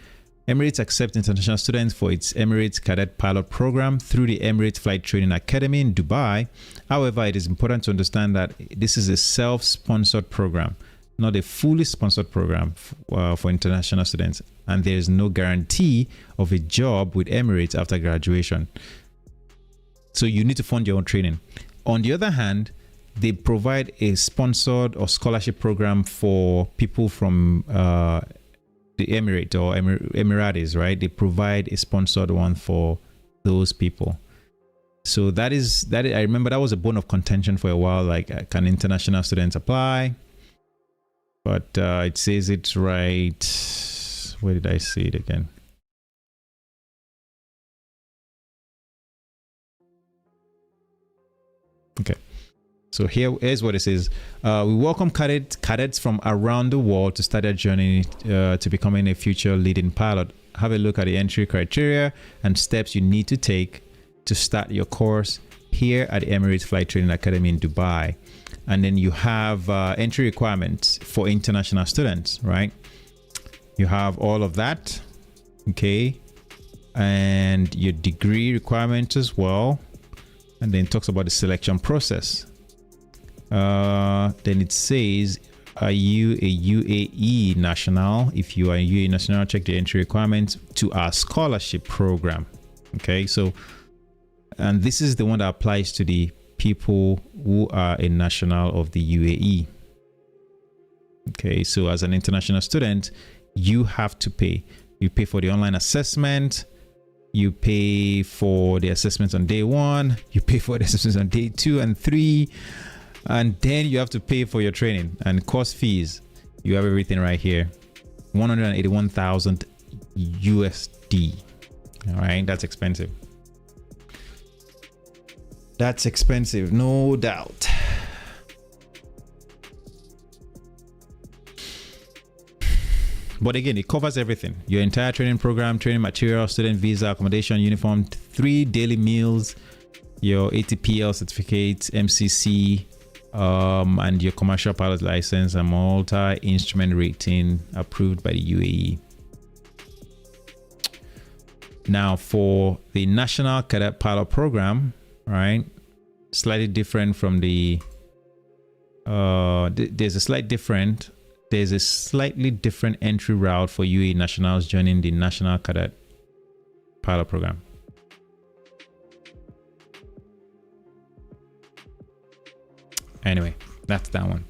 Emirates accepts international students for its Emirates Cadet Pilot Program through the Emirates Flight Training Academy in Dubai. However, it is important to understand that this is a self-sponsored program, not a fully sponsored program for international students, and there is no guarantee of a job with Emirates after graduation. So you need to fund your own training. On the other hand, they provide a sponsored or scholarship program for people from the Emirates or Emirates, right? They provide a sponsored one for those people. So that I remember that was a bone of contention for a while. Like, can international students apply? But it says it right. Where did I see it again? Okay. So here's what it says. We welcome cadets from around the world to start their journey to becoming a future leading pilot. Have a look at the entry criteria and steps you need to take to start your course here at the Emirates Flight Training Academy in Dubai. And then you have entry requirements for international students, right? You have all of that, okay? And your degree requirements as well. And then it talks about the selection process. Then it says, are you a UAE national? If you are a UAE national, check the entry requirements to our scholarship program. Okay, so, and this is the one that applies to the people who are a national of the UAE. Okay, so as an international student, you have to pay. You pay for the online assessment. You pay for the assessments on day 1. You pay for the assessments on day 2 and 3. And then you have to pay for your training and course fees. You have everything right here. 181,000 USD. All right, that's expensive. That's expensive, no doubt. But again, it covers everything. Your entire training program, training material, student visa, accommodation, uniform, 3 daily meals, your ATPL certificates, MCC, and your commercial pilot license and multi-instrument rating approved by the UAE. Now for the National Cadet Pilot Program, right, slightly different from the there's a slightly different entry route for UAE nationals joining the National Cadet Pilot Program. Anyway, that's that one.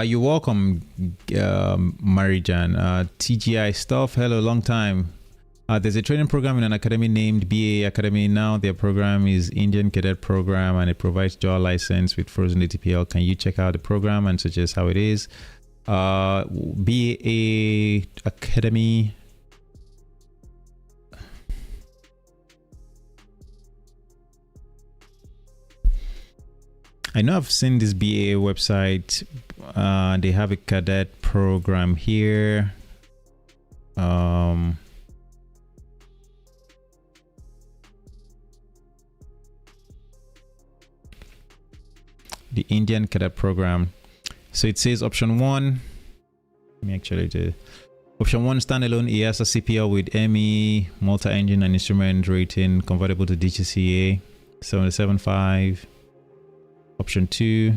You're welcome, Marijan. TGI stuff. Hello, long time. There's a training program in an academy named BA Academy now. Their program is Indian Cadet Program, and it provides dual license with frozen ATPL. Can you check out the program and suggest how it is? BA Academy. I know I've seen this BA website. They have a cadet program here. The Indian Cadet Program. So it says option 1. Let me actually do option 1, standalone EASA CPL with ME, multi-engine and instrument rating, convertible to DGCA 77.5. Option 2,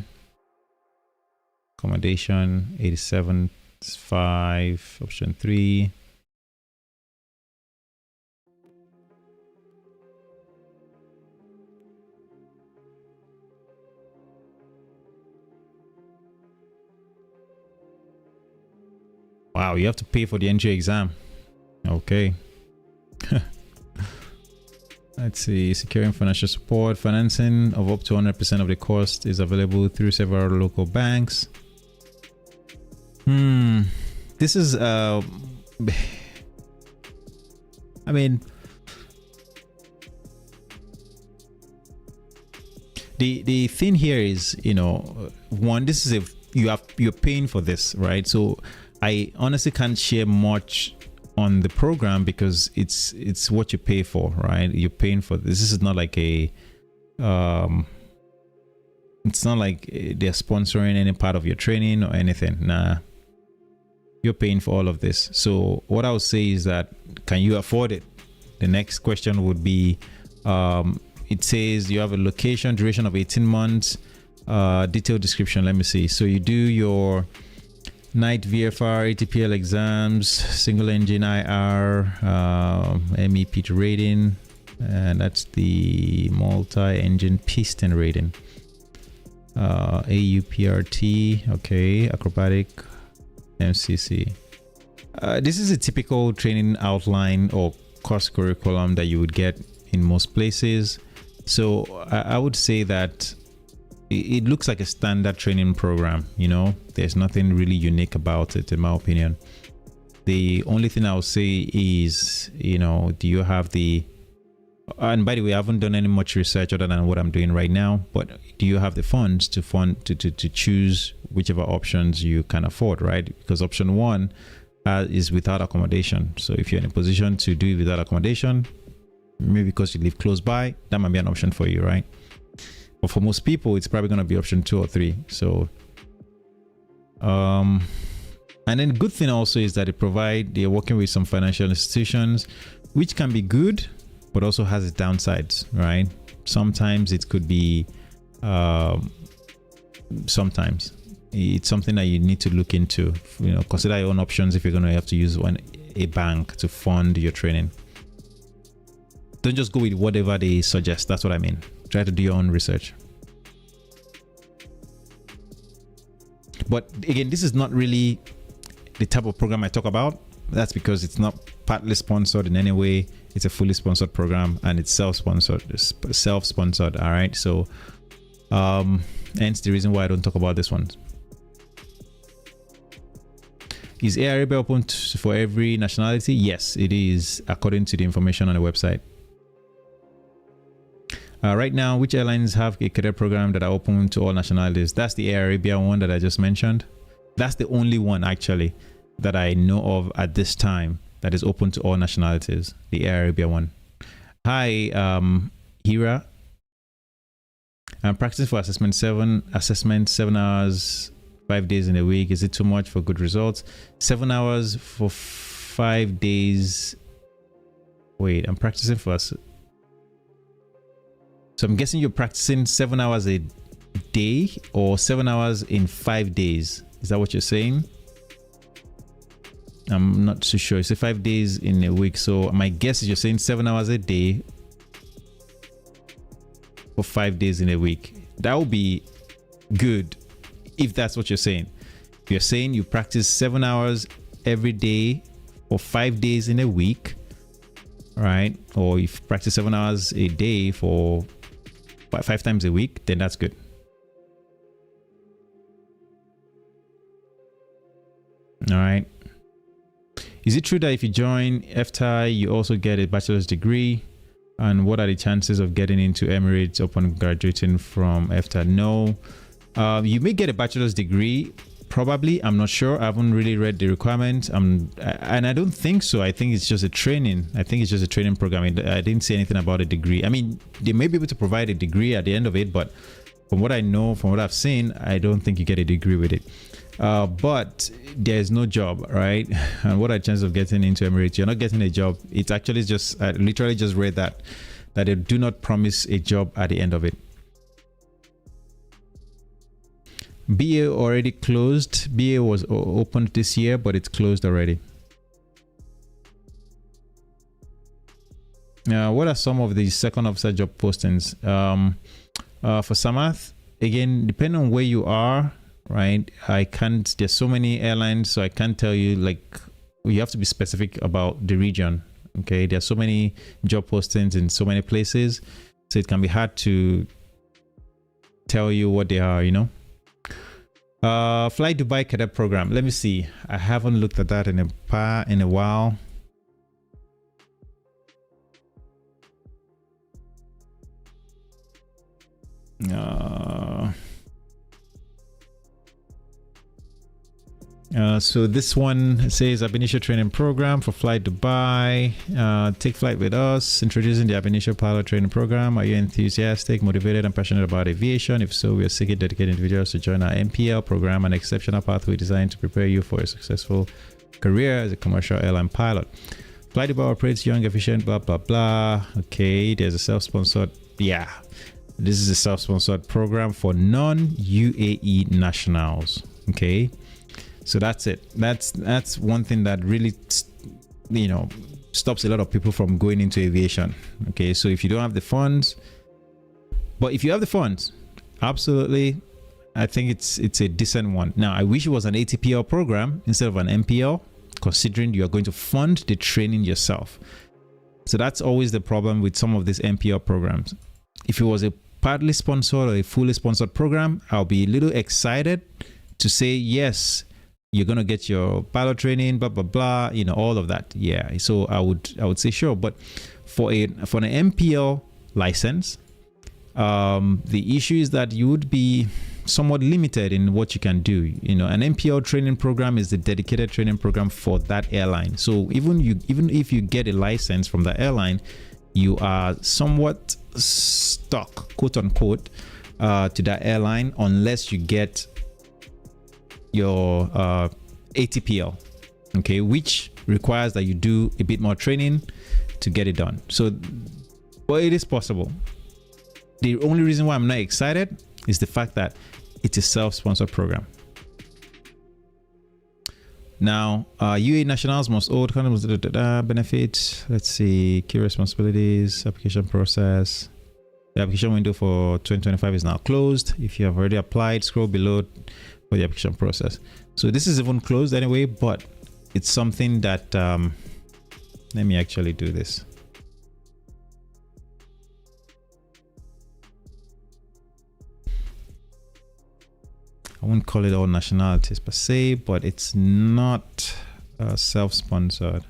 accommodation 87.5. Option 3, Wow, you have to pay for the entry exam. Okay. Let's see. Securing financial support. Financing of up to 100% of the cost is available through several local banks. This is I mean, the thing here is, you know, one, this is you're paying for this, right? So I honestly can't share much on the program because it's what you pay for, right? You're paying for this. This is not like a it's not like they're sponsoring any part of your training or anything. Nah, you're paying for all of this. So what I would say is that, can you afford it? The next question would be, it says you have a location, duration of 18 months, detailed description. Let me see. So you do your night VFR, ATPL exams, single engine IR, MEP rating, and that's the multi-engine piston rating. AUPRT, okay, acrobatic, MCC. This is a typical training outline or course curriculum that you would get in most places. So I would say that it looks like a standard training program. You know, there's nothing really unique about it, in my opinion. The only thing I would say is, you know, do you have the, and by the way, I haven't done any much research other than what I'm doing right now, but do you have the funds to choose whichever options you can afford, right? Because option one is without accommodation. So if you're in a position to do it without accommodation, maybe because you live close by, that might be an option for you, right? But for most people, it's probably going to be option 2 or 3. So and then good thing also is that they're working with some financial institutions, which can be good but also has its downsides, right? Sometimes it could be sometimes it's something that you need to look into. You know, consider your own options if you're going to have to use a bank to fund your training. Don't just go with whatever they suggest. That's what I mean. Try to do your own research. But again, this is not really the type of program I talk about. That's because it's not partly sponsored in any way. It's a fully sponsored program and it's self-sponsored. All right. So hence the reason why I don't talk about this one. Is Air Arabia open for every nationality? Yes, it is, according to the information on the website. Right now, which airlines have a cadet program that are open to all nationalities? That's the Air Arabia one that I just mentioned. That's the only one actually that I know of at this time that is open to all nationalities, the Air Arabia one. Hi, Hira. I'm practicing for assessment 7 hours, 5 days in a week. Is it too much for good results? 7 hours for 5 days. Wait, I'm practicing for us. So I'm guessing you're practicing 7 hours a day or 7 hours in 5 days. Is that what you're saying? I'm not too sure. It's 5 days in a week. So my guess is you're saying 7 hours a day for 5 days in a week. That would be good if that's what you're saying. If you're saying you practice 7 hours every day for 5 days in a week, right? Or if you practice 7 hours a day for 5 times a week, then that's good. All right. Is it true that if you join FTI, you also get a bachelor's degree? And what are the chances of getting into Emirates upon graduating from FTI? No. You may get a bachelor's degree, probably. I'm not sure. I haven't really read the requirements. And I don't think so. I think it's just a training. I think it's just a training program. I didn't see anything about a degree. I mean, they may be able to provide a degree at the end of it, but from what I know, from what I've seen, I don't think you get a degree with it. But there's no job, right? And what are the chances of getting into Emirates? You're not getting a job. It's actually just, I literally just read that they do not promise a job at the end of it. BA already closed. BA was opened this year, but it's closed already. What are some of the second officer job postings? For Samath, again, depending on where you are, right? I can't, there's so many airlines, so I can't tell you, like, you have to be specific about the region. Okay, there's so many job postings in so many places, so it can be hard to tell you what they are, you know. Fly Dubai Cadet program. Let me see. I haven't looked at that in a while. So this one says Ab Initio training program for Fly Dubai. Take flight with us. Introducing the Ab Initio pilot training program. Are you enthusiastic, motivated, and passionate about aviation? If so, we are seeking dedicated individuals to join our MPL program, an exceptional pathway designed to prepare you for a successful career as a commercial airline pilot. Fly Dubai operates young, efficient, blah blah blah. Okay, there's a self-sponsored. Yeah, this is a self-sponsored program for non-UAE nationals. Okay. So that's it. That's one thing that really, you know, stops a lot of people from going into aviation. Okay, so if you don't have the funds, but if you have the funds, absolutely, I think it's a decent one. Now, I wish it was an ATPL program instead of an MPL, considering you are going to fund the training yourself. So that's always the problem with some of these MPL programs. If it was a partly sponsored or a fully sponsored program, I'll be a little excited to say yes. You're gonna get your pilot training, blah blah blah, you know, all of that. Yeah, so I would say sure, but for an MPL license, the issue is that you would be somewhat limited in what you can do. You know, an MPL training program is the dedicated training program for that airline. So even if you get a license from the airline, you are somewhat stuck, quote unquote, to that airline unless you get your ATPL, okay, which requires that you do a bit more training to get it done. So, well, it is possible. The only reason why I'm not excited is the fact that it's a self-sponsored program. Now, UAE nationals must hold benefits. Let's see, key responsibilities, application process. The application window for 2025 is now closed. If you have already applied, scroll below for the application process. So this is even closed anyway, but it's something that let me actually do this. I won't call it all nationalities per se, but it's not self-sponsored.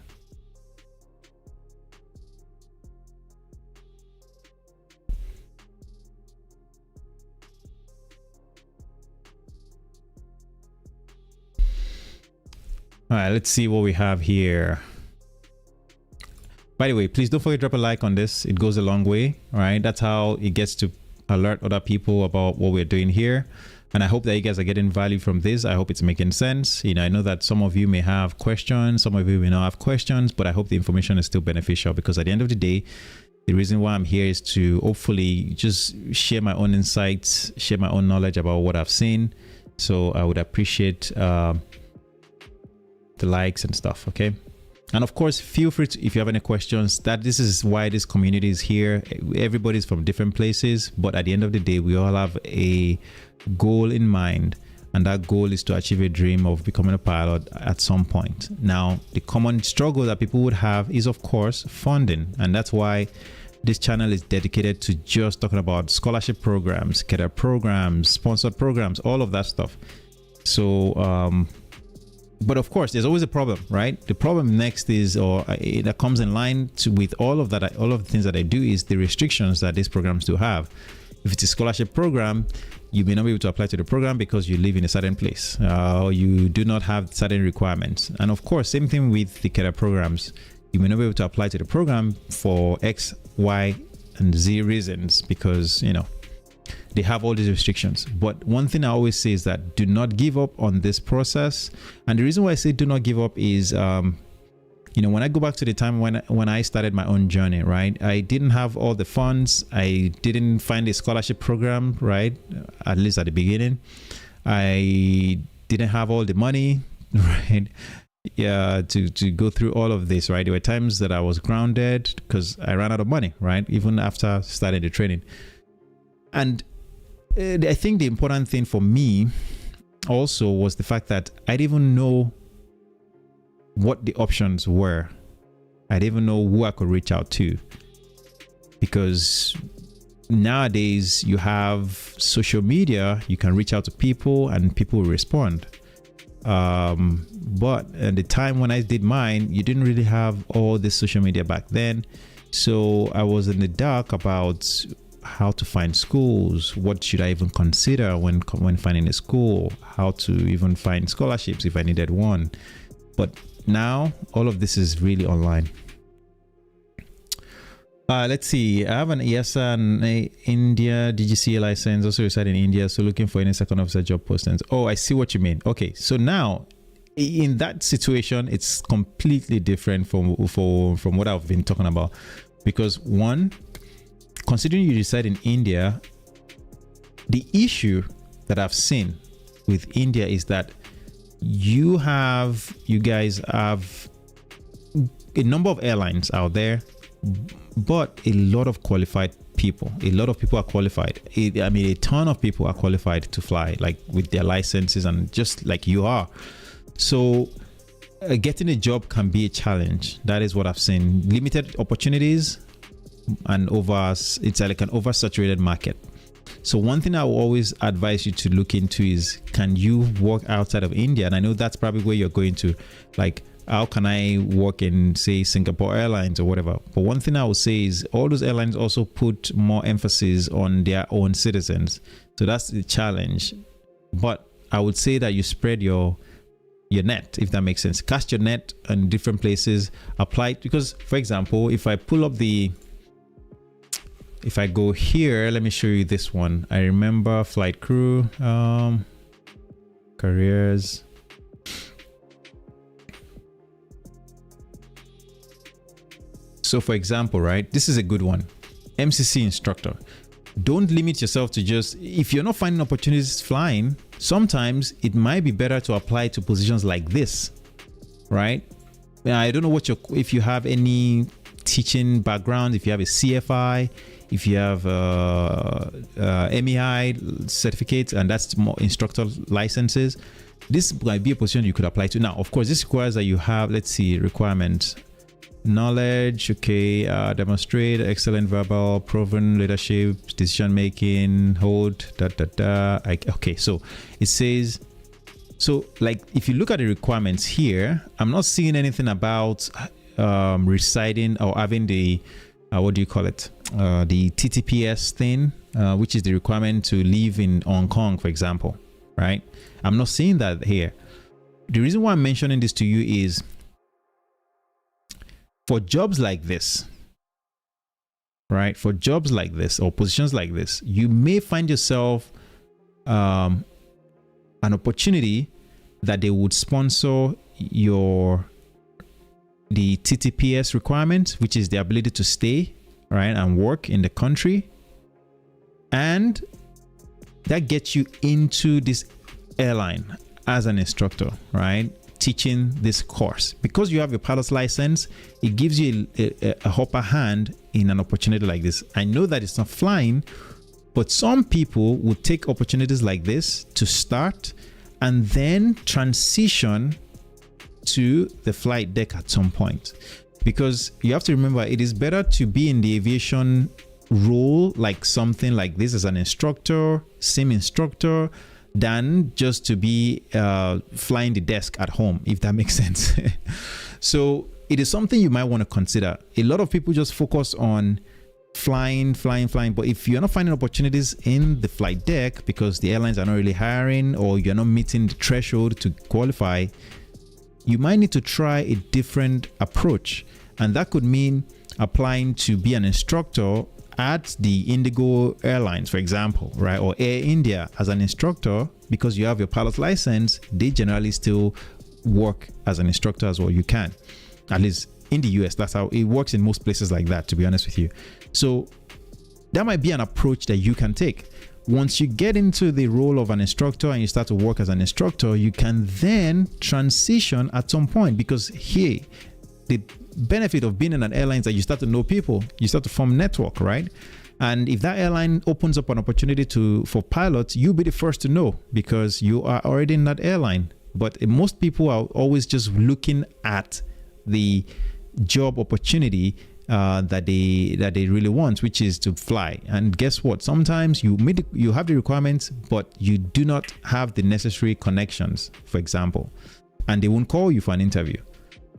All right, let's see what we have here. By the way, please don't forget to drop a like on this. It goes a long way. All right, that's how it gets to alert other people about what we're doing here. And I hope that you guys are getting value from this. I hope it's making sense. You know, I know that some of you may have questions, some of you may not have questions, but I hope the information is still beneficial, because at the end of the day, the reason why I'm here is to hopefully just share my own insights, share my own knowledge about what I've seen. So I would appreciate the likes and stuff. Okay, and of course, feel free to, if you have any questions, that this is why this community is here. Everybody's from different places, but at the end of the day, we all have a goal in mind, and that goal is to achieve a dream of becoming a pilot at some point. Now, the common struggle that people would have is, of course, funding, and that's why this channel is dedicated to just talking about scholarship programs, cadet programs, sponsored programs, all of that stuff. So but of course, there's always a problem, right? The problem next is, or that comes in line with all of that, all of the things that I do, is the restrictions that these programs do have. If it's a scholarship program, you may not be able to apply to the program because you live in a certain place, or you do not have certain requirements. And of course, same thing with the cadet programs. You may not be able to apply to the program for X, Y, and Z reasons, because, you know, they have all these restrictions. But one thing I always say is that do not give up on this process. And the reason why I say do not give up is, you know, when I go back to the time when I started my own journey, right, I didn't have all the funds. I didn't find a scholarship program, right, at least at the beginning. I didn't have all the money, right, yeah, to go through all of this, right. There were times that I was grounded because I ran out of money, right, even after starting the training. And I think the important thing for me also was the fact that I didn't even know what the options were. I didn't even know who I could reach out to, because nowadays you have social media, you can reach out to people and people will respond. But at the time when I did mine, you didn't really have all this social media back then. So I was in the dark about how to find schools. What should I even consider when finding a school? How to even find scholarships if I needed one. But now all of this is really online. Let's see. I have an ESA and a India DGCA license, also reside in India. So looking for any second officer job postings. Oh, I see what you mean. Okay, so now in that situation, it's completely different from what I've been talking about, because one, considering you reside in India, the issue that I've seen with India is that you guys have a number of airlines out there, but a lot of qualified people. A lot of people are qualified. I mean, a ton of people are qualified to fly, like with their licenses, and just like you are. So getting a job can be a challenge. That is what I've seen. Limited opportunities, and it's like an oversaturated market. So one thing I will always advise you to look into is, can you work outside of India? And I know that's probably where you're going to, like, how can I work in, say, Singapore Airlines or whatever? But one thing I would say is all those airlines also put more emphasis on their own citizens. So that's the challenge. But I would say that you spread your net, if that makes sense. Cast your net in different places. Apply, because, for example, if I go here, let me show you this one. I remember flight crew, careers. So for example, right, this is a good one. MCC instructor. Don't limit yourself to just, if you're not finding opportunities flying, sometimes it might be better to apply to positions like this, right? I don't know if you have any teaching background, if you have a CFI, if you have MEI certificates, and that's more instructor licenses, this might be a position you could apply to. Now, of course, this requires that you have, let's see, requirements. Knowledge, okay, demonstrate excellent verbal, proven leadership, decision making, hold, okay, so it says, so like if you look at the requirements here, I'm not seeing anything about residing or having the what do you call it, the TTPS thing, which is the requirement to live in Hong Kong, for example, right? I'm not seeing that here. The reason why I'm mentioning this to you is, for jobs like this, right? For jobs like this or positions like this, you may find yourself an opportunity that they would sponsor the TTPS requirement, which is the ability to stay, right, and work in the country. And that gets you into this airline as an instructor, right? Teaching this course. Because you have your pilot's license, it gives you a upper hand in an opportunity like this. I know that it's not flying, but some people would take opportunities like this to start and then transition to the flight deck at some point. Because you have to remember, it is better to be in the aviation role, like something like this as an instructor, sim instructor, than just to be flying the desk at home, if that makes sense. So it is something you might want to consider. A lot of people just focus on flying, but if you're not finding opportunities in the flight deck because the airlines are not really hiring, or you're not meeting the threshold to qualify, you might need to try a different approach. And that could mean applying to be an instructor at the Indigo Airlines, for example, right? Or Air India as an instructor. Because you have your pilot's license, they generally still work as an instructor as well. You can, at least in the US, that's how it works in most places like that, to be honest with you. So that might be an approach that you can take. Once you get into the role of an instructor and you start to work as an instructor, you can then transition at some point, because here, the benefit of being in an airline is that you start to know people, you start to form network, right? And if that airline opens up an opportunity for pilots, you'll be the first to know because you are already in that airline. But most people are always just looking at the job opportunity that they really want, which is to fly. And guess what? Sometimes you have the requirements, but you do not have the necessary connections, for example, and they won't call you for an interview.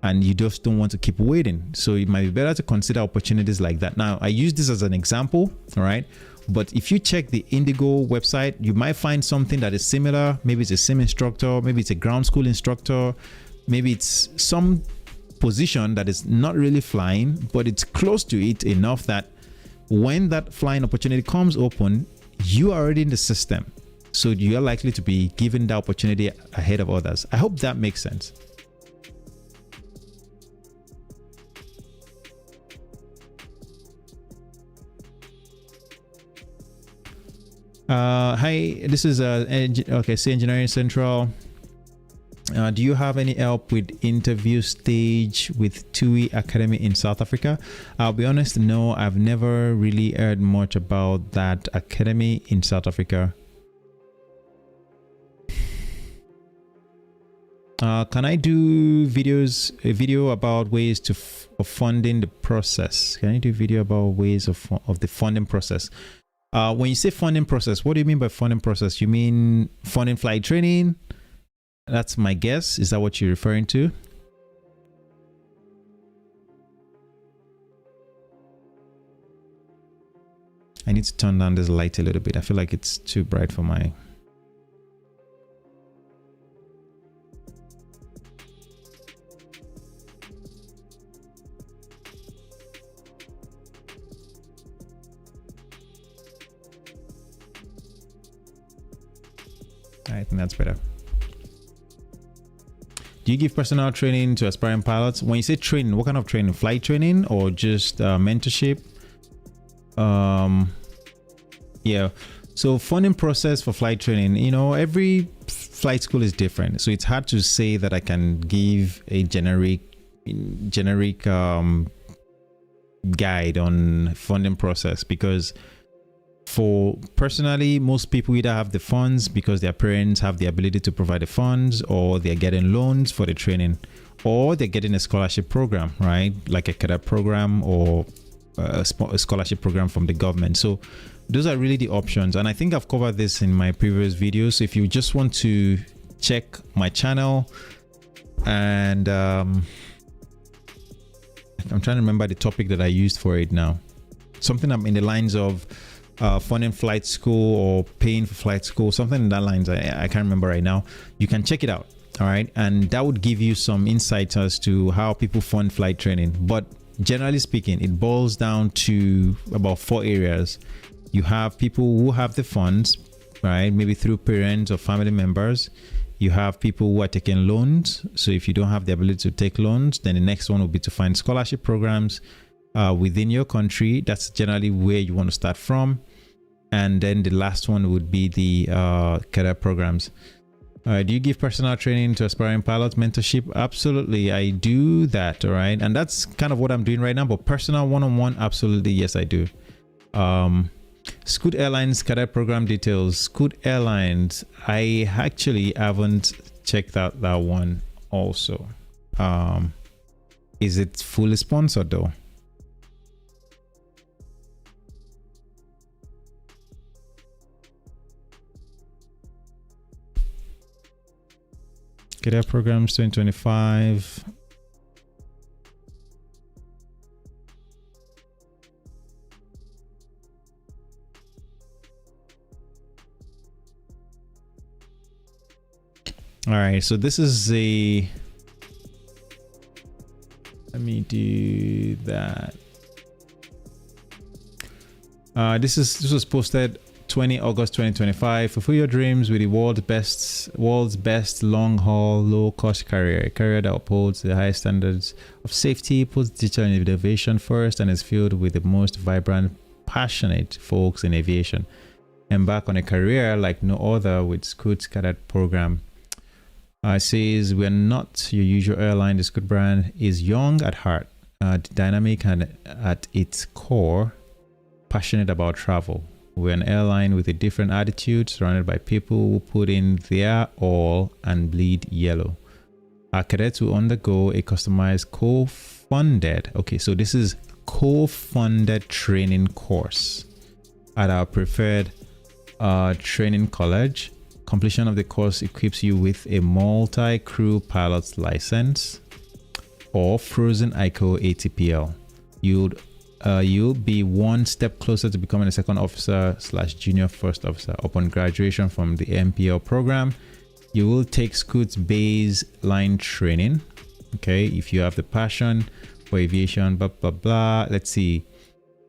And you just don't want to keep waiting. So it might be better to consider opportunities like that. Now, I use this as an example, all right? But if you check the Indigo website, you might find something that is similar. Maybe it's a sim instructor, maybe it's a ground school instructor, maybe it's some position that is not really flying, but it's close to it enough that when that flying opportunity comes open, you are already in the system. So you are likely to be given the opportunity ahead of others. I hope that makes sense. Hi, this is say Engineering Central. Do you have any help with interview stage with TUI Academy in South Africa? I'll be honest, no, I've never really heard much about that academy in South Africa. Can I do a video about ways of funding the process? Can I do a video about ways of the funding process? When you say funding process, what do you mean by funding process? You mean funding flight training? That's my guess. Is that what you're referring to? I need to turn down this light a little bit. I feel like it's too bright for my... I think that's better. Do you give personal training to aspiring pilots? When you say training, what kind of training? Flight training or just mentorship? Yeah. So funding process for flight training, you know, every flight school is different. So it's hard to say that I can give a generic guide on funding process, because for personally, most people either have the funds because their parents have the ability to provide the funds, or they're getting loans for the training, or they're getting a scholarship program, right? Like a cadet program or a scholarship program from the government. So those are really the options. And I think I've covered this in my previous videos. So if you just want to check my channel, and I'm trying to remember the topic that I used for it now. Something in the lines of funding flight school or paying for flight school, something in that lines. I can't remember right now. You can check it out. All right. And that would give you some insights as to how people fund flight training. But generally speaking, it boils down to about 4 areas. You have people who have the funds, right? Maybe through parents or family members. You have people who are taking loans. So if you don't have the ability to take loans, then the next one will be to find scholarship programs within your country. That's generally where you want to start from. And then the last one would be the cadet programs. Do you give personal training to aspiring pilots, mentorship? Absolutely, I do that. All right, and that's kind of what I'm doing right now. But personal one-on-one, absolutely, yes, I do. Scoot Airlines cadet program details. Scoot Airlines, I actually haven't checked out that one also. Is it fully sponsored though? Cadet programs 2025. All right, so this is a, let me do that. This was posted 20 August 2025. Fulfill your dreams with the world's best long-haul, low-cost carrier. A carrier that upholds the highest standards of safety, puts digital innovation first, and is filled with the most vibrant, passionate folks in aviation. Embark on a career like no other with Scoot's Cadet program. It says, we're not your usual airline. The Scoot brand is young at heart, dynamic and at its core, passionate about travel. We're an airline with a different attitude, surrounded by people who put in their all and bleed yellow. Our cadets will undergo a customized co-funded, okay, so this is co-funded training course at our preferred training college. Completion of the course equips you with a multi-crew pilot's license or frozen ICO ATPL. You'll be one step closer to becoming a second officer / junior first officer. Upon graduation from the MPL program, you will take Scoot's baseline training. Okay, if you have the passion for aviation, blah blah blah. Let's see.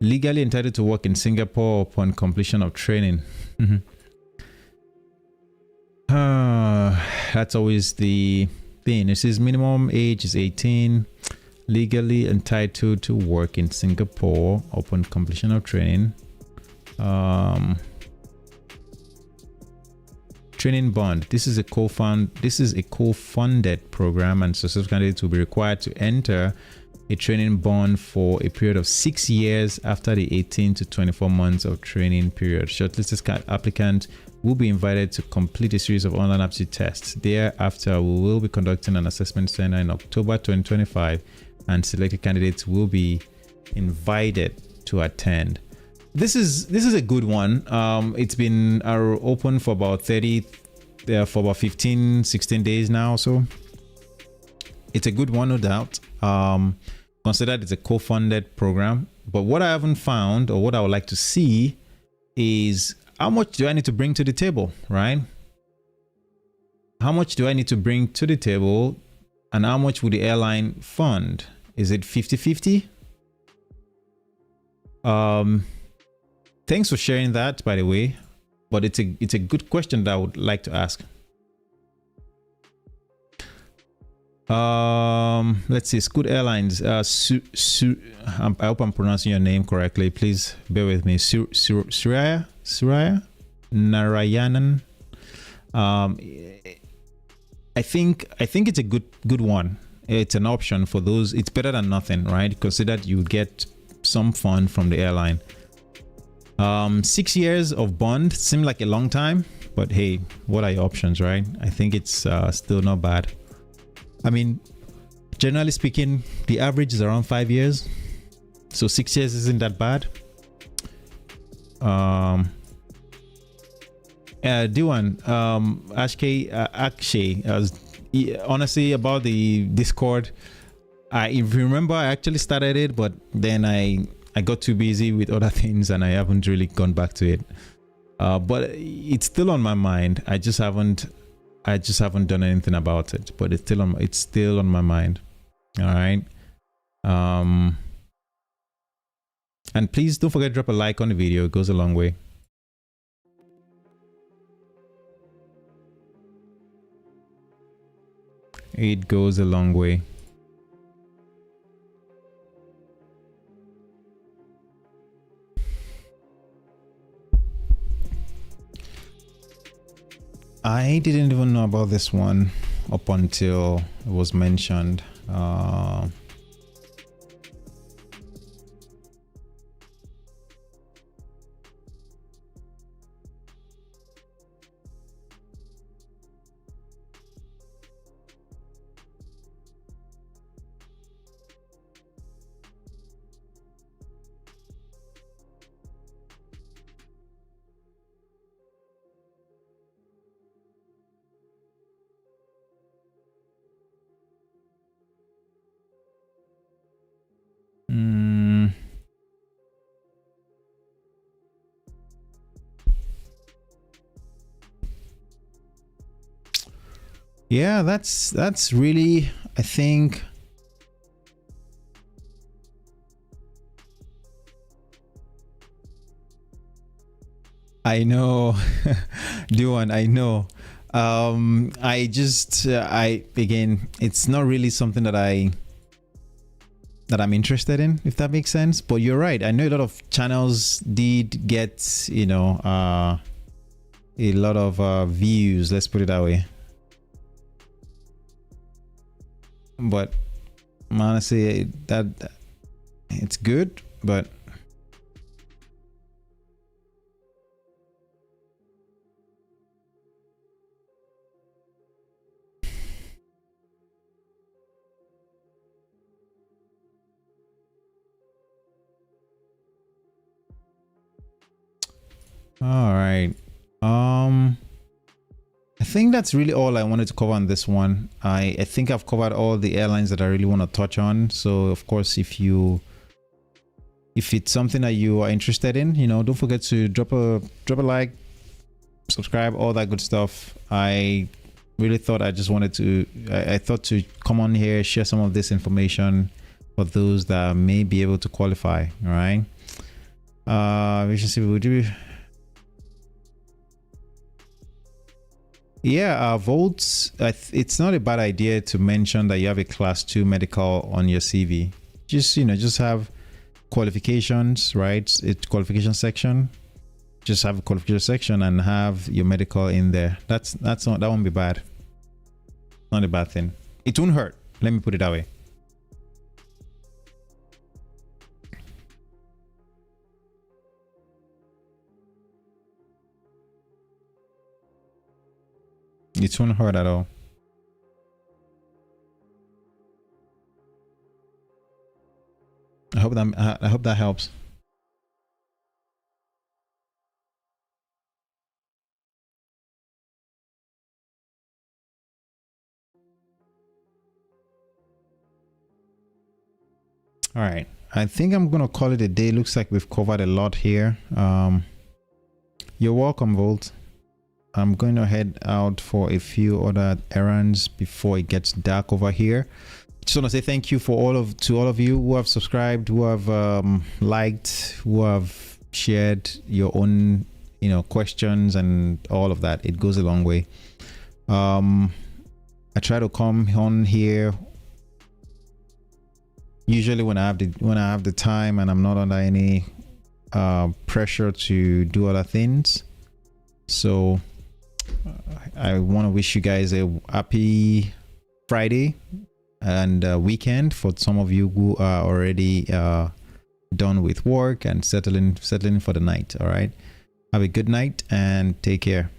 Legally entitled to work in Singapore upon completion of training. That's always the thing. It says minimum age is 18. Legally entitled to work in Singapore upon completion of training. Training bond. This is a co-funded program, and successful candidates will be required to enter a training bond for a period of 6 years after the 18 to 24 months of training period. Shortlisted applicant will be invited to complete a series of online aptitude tests. Thereafter, we will be conducting an assessment center in October 2025, and selected candidates will be invited to attend. This is a good one. It's been open for about 15-16 days now, so it's a good one, no doubt. Considered it's a co-funded program, but what I haven't found, or what I would like to see, is how much do I need to bring to the table, right? How much do I need to bring to the table, and how much would the airline fund? Is it 50-50? Thanks for sharing that, by the way, but it's a good question that I would like to ask. Let's see. Scoot Airlines. I hope I'm pronouncing your name correctly. Please bear with me. Suraya Narayanan. I think it's a good one. It's an option for those. It's better than nothing, right? Consider you get some fund from the airline. 6 years of bond seemed like a long time, but hey, what are your options, right? I think it's still not bad. I mean, generally speaking, the average is around 5 years, so 6 years isn't that bad. Diwan, Akshay, honestly, about the Discord, if you remember, I actually started it, but then I got too busy with other things and I haven't really gone back to it. But it's still on my mind. I just haven't done anything about it, but it's still on my mind. All right. And please don't forget to drop a like on the video. It goes a long way. It goes a long way. I didn't even know about this one up until it was mentioned. Yeah, that's really, I think, I know. Duan, I know. Again, it's not really something that I'm interested in, if that makes sense. But you're right. I know a lot of channels did get, a lot of views, let's put it that way. But honestly, that it's good, but All right. I think that's really all I wanted to cover on this one. I think I've covered all the airlines that I really want to touch on. So of course, if it's something that you are interested in, don't forget to drop a like, subscribe, all that good stuff. I really thought I thought to come on here, share some of this information for those that may be able to qualify. All right. We should see what we do. Yeah, votes. It's not a bad idea to mention that you have a class 2 medical on your CV. Just have qualifications, right? It's qualification section. Just have a qualification section and have your medical in there. That won't be bad. Not a bad thing. It won't hurt. Let me put it that way. It won't hurt at all. I hope that helps. All right. I think I'm gonna call it a day. Looks like we've covered a lot here. You're welcome, Volt. I'm going to head out for a few other errands before it gets dark over here. Just want to say thank you to all of you who have subscribed, who have liked, who have shared your own questions and all of that. It goes a long way. I try to come on here usually when I have the time and I'm not under any pressure to do other things. So I want to wish you guys a happy Friday and weekend for some of you who are already done with work and settling for the night. All right, have a good night and take care.